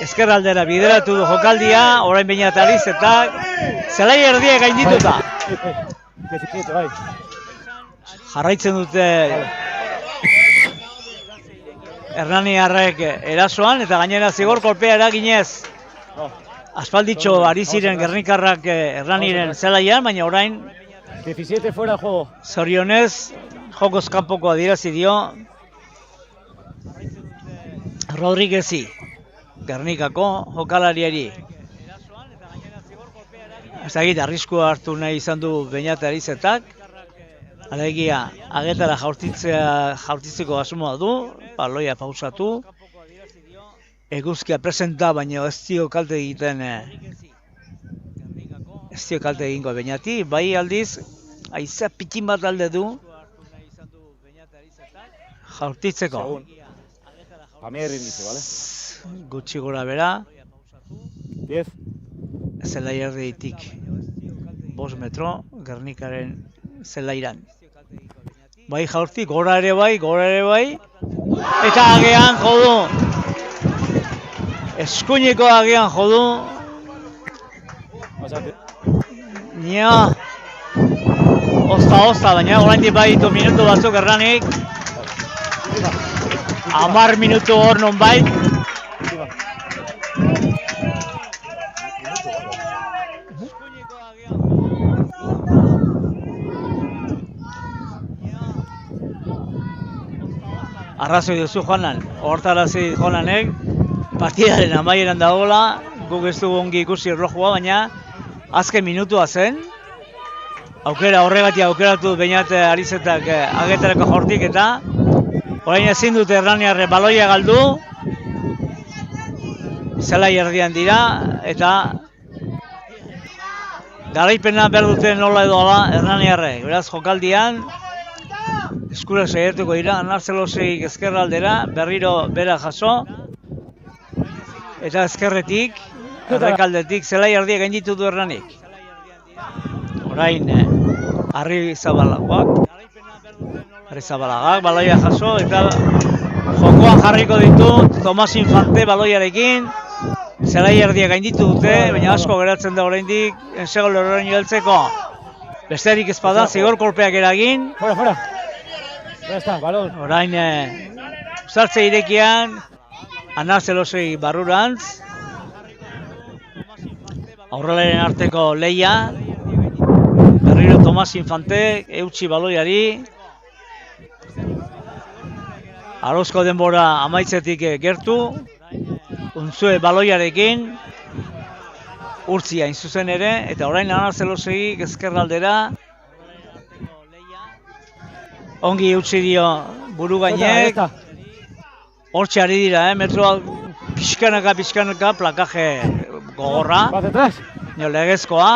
ezkerraldera bideratu du jokaldia, orain baina eta Arizetak, zelai erdia gaindituta. Jarraitzen dute Hernaniarrek erasoan eta gainera zigor kolpea eraginez. Aspalditxo ari ziren Gernikarrak Hernaniren zelaian, baina orain 17 fuera juego. Zorionez, jokoz kanpoko adierazi dio Rodriguezi, Gernikako jokalariari. Ez dakit, arriskua hartu nahi izan du Beñat Arizetak. Alegia, agetara jaurtitzeko asmoa du, baloia pausatu. Eguzkia presenta, baina ez dio kalte egiten, ez dio kalte egingo Beñati. Bai aldiz, haizea pikin bat alde du jaurtitzeko. Gutxi gora bera. 10. Zelai erditik 5 metro, Gernikaren zelairan. Bai jaurtik, gora ere bai. Eta agean jodu. Eskuineko agean jodu. Nia. Osta, baina oraindik baditu minutu batzuk Hernanik. 10 minutu hor nonbait. Arrazoi duzu Joanan, hortarazi Joananek, partidaren amaieran dagoela, guk ez dugu ongi ikusi erlojua, baina azken minutua zen. Aukera horregatik aukeratu Beñat Arizetak agetarako jortik eta orain ezin dute Hernaniarrek baloia galdu. Zelai erdian dira eta garaipena behar dute nola edo ala Hernaniarrek. Beraz jokaldian eskura saiatuko dira, Anar Zelosegik ezkerraldera, berriro bera jaso. Eta ezkerretik, errekaldetik, zelai erdia gainditu du Hernanik. Orain, Arrizabalagak, baloia jaso, eta jokoan jarriko ditu Tomas Infante baloiarekin. Zelai erdia gainditu dute, baina asko geratzen da oraindik ensegol horrein heltzeko. Besterik ezpada, zigor kolpeak eragin. Fuera. Ya está, balón. Orain, Uzartze irekian, Anar Zelosegi barrurantz. Aurrelaren arteko leia. Berriro Tomas Infante, eutxi baloiari. Arozko denbora amaitzetik gertu. Unzue baloiarekin. Urtzia zuzen ere, eta orain Anar Zelosegi ezkerraldera. Ongi utzi dio buru gainek. Hortxe ari dira, metroa pixkanaka plakaje gogorra. Nio legezkoa.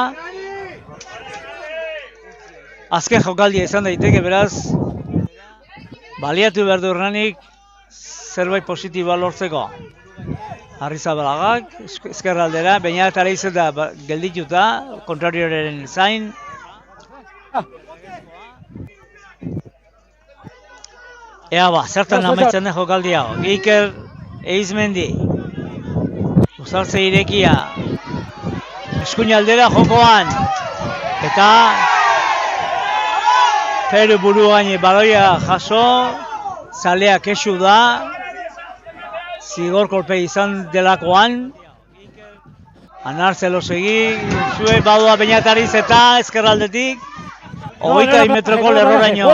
Azken jokaldia izan daiteke, beraz, baliatu behar du Hernanik zerbait positiboa lortzeko. Arrizabalaga, ezkerraldera, baina eta leiz eta geldituta, kontrarioaren zain. Ea ba, zertan amaitzen den jokaldia. Iker Eizmendi. Uzartze irekia. Eskuinaldera jokoan. Eta Peru buru gaine baloia jaso. Zalea kexu da. Zigor kolpe izan delakoan. Anartzelo segi. Zue badua Beñatariz eta ezkerraldetik. 20 metroko lerroraino.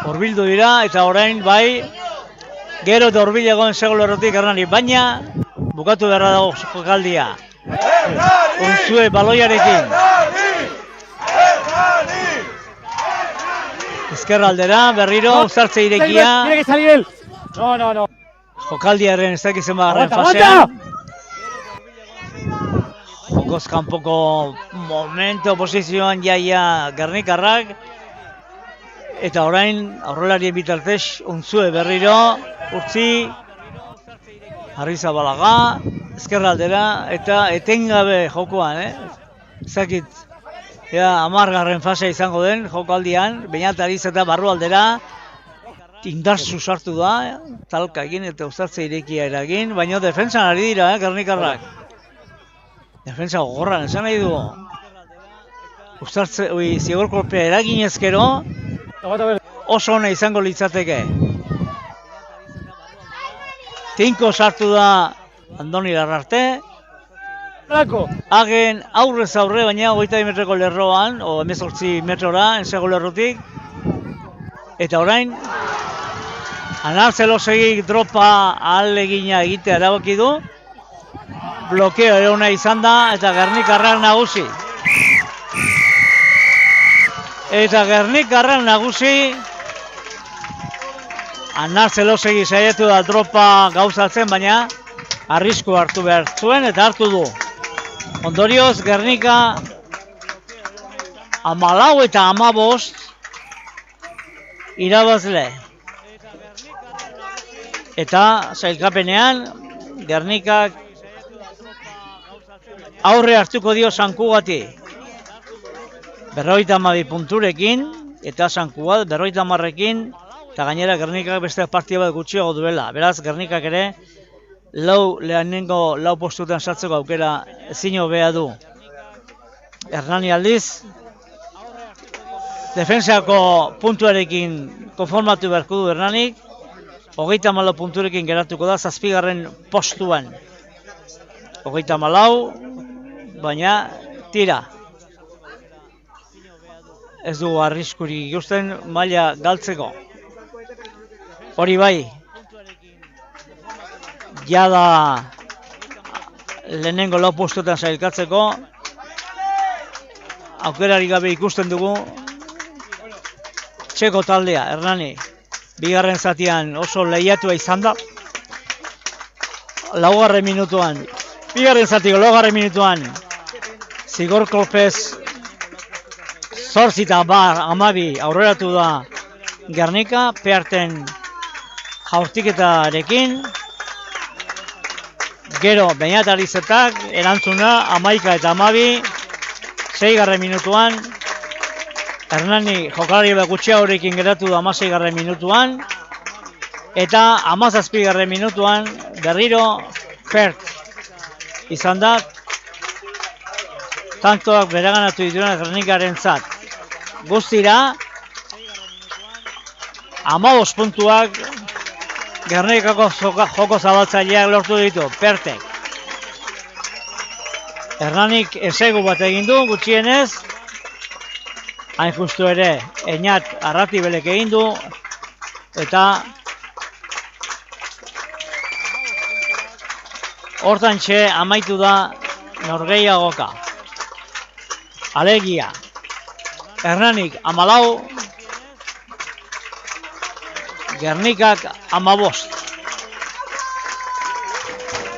Horbildu dira eta orain bai gero eta horbil egon segolo errotik Hernani, baina bukatu beharra dago jokaldia. Unzue baloiarekin. Ezkerraldera berriro uzartze irekia. Jokaldiaren ez dakizen bagarren fasean. Jokoz kanpoko momento posizioan jaia Gernikarrak. Eta orain aurrelarien bitartez Unzue berriro utzi Arrizabalaga ezkerraldera eta etengabe jokoan, Ezakit, 10. fasea izango den jokaldian, Beñatariz eta barrualdera indartsu sartu da, talka egin eta uzartze irekia eragin, baina defentsan ari dira, Gernikarrak. Defentsa gogorran esan nahi du. Uzartze, zigor kolpea eragin ezkero, oso ona izango litzateke. Tinko sartu da Andoni Larrarte. Hagen aurrez aurre, baina 20 metroko lerroan, o 18 metrora, ensego lerrotik. Eta orain, Anartzelosegik dropa ahalegina egitea erabaki du. Blokeo ere ona izan da, eta Gernikarrak nagusi. Eta Gernikarrak nagusi. Anartzelosegi saiatu da dropa gauzatzen, baina arrisku hartu behar zuen eta hartu du. Ondorioz, Gernika 14 eta 15 irabazle. Eta sailkapenean, Gernikak aurre hartuko dio Sankugati. 52 punturekin, eta Sankugat 50rekin, eta gainera Gernikak beste partida bat gutxiago duela. Beraz, Gernikak ere lehenengo lau postuetan sartzeko aukera ezin hobea du. Hernani aldiz, defensako puntuarekin konformatu beharko du Hernanik, 34 punturekin geratuko da 7. postuan. 34, baina tira. Ez du arriskurik ikusten maila galtzeko. Hori bai, jada lehenengo lau postuetan sailkatzeko aukerari gabe ikusten dugu txeko taldea, Hernani. Bigarren zatian oso lehiatua izan da. Laugarren minutuan, bigarren zatiko laugarren minutuan zigor kolpez 8 eta 12 aurreratu da Gernika, pearten jaurtiketarekin. Gero, Beñatarizetak erantzuna 11 eta 12, 6. minutuan. Hernani jokalari gutxia horrekin geratu da 16. minutuan. Eta 17. minutuan berriro Pert izan da. Tantoak bereganatu dituena Gernikaren zat. Guztira 15 puntuak Gernikako joko zabaltzaileak lortu ditu, Pertek. Hernanik esegu bat egin du, gutxienez. Hain justu ere, Eñat Arratibelek egin du. Eta hortantxe amaitu da norgehiagoka. Alegia, Hernanik 14, Gernikak 15.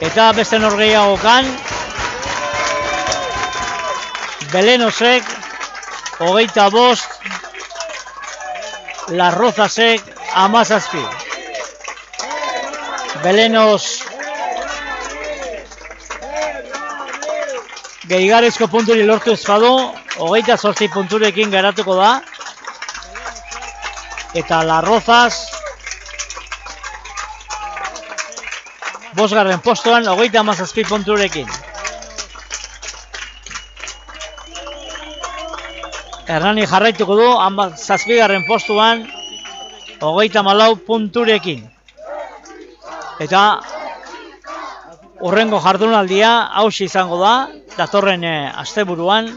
Eta beste norgehiagokan, Belenosek 25, Las Rozasek 17. Belenos gehigarezko punturi lortu ez badu, 28 punturekin geratuko da. Eta Las Rozas bosgarren postuan 37 punturekin. Hernani jarraituko du 7. postuan 34 punturekin. Eta hurrengo jardunaldia hauxe izango da, datorren asteburuan.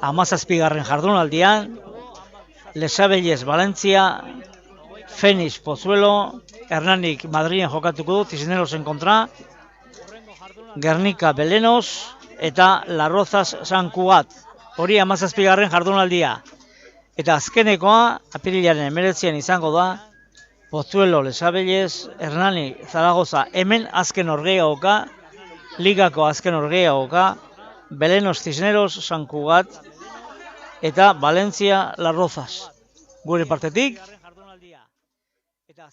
17. jardunaldian, Lesabelles Valentzia, Fénix Pozuelo, Hernanik Madrilen jokatuko du, Cisnerosen kontra, Gernika Belenos eta Las Rozas San Cugat. Hori 17. jardunaldia. Eta azkenekoa, apirilaren 19 izango da, Pozuelo Lesabelles, Hernani Zaragoza, hemen azken norgehiagoka, ligako azken norgehiagoka, Belenos Cisneros San Cugat eta Valencia Las Rozas. Gure partetik,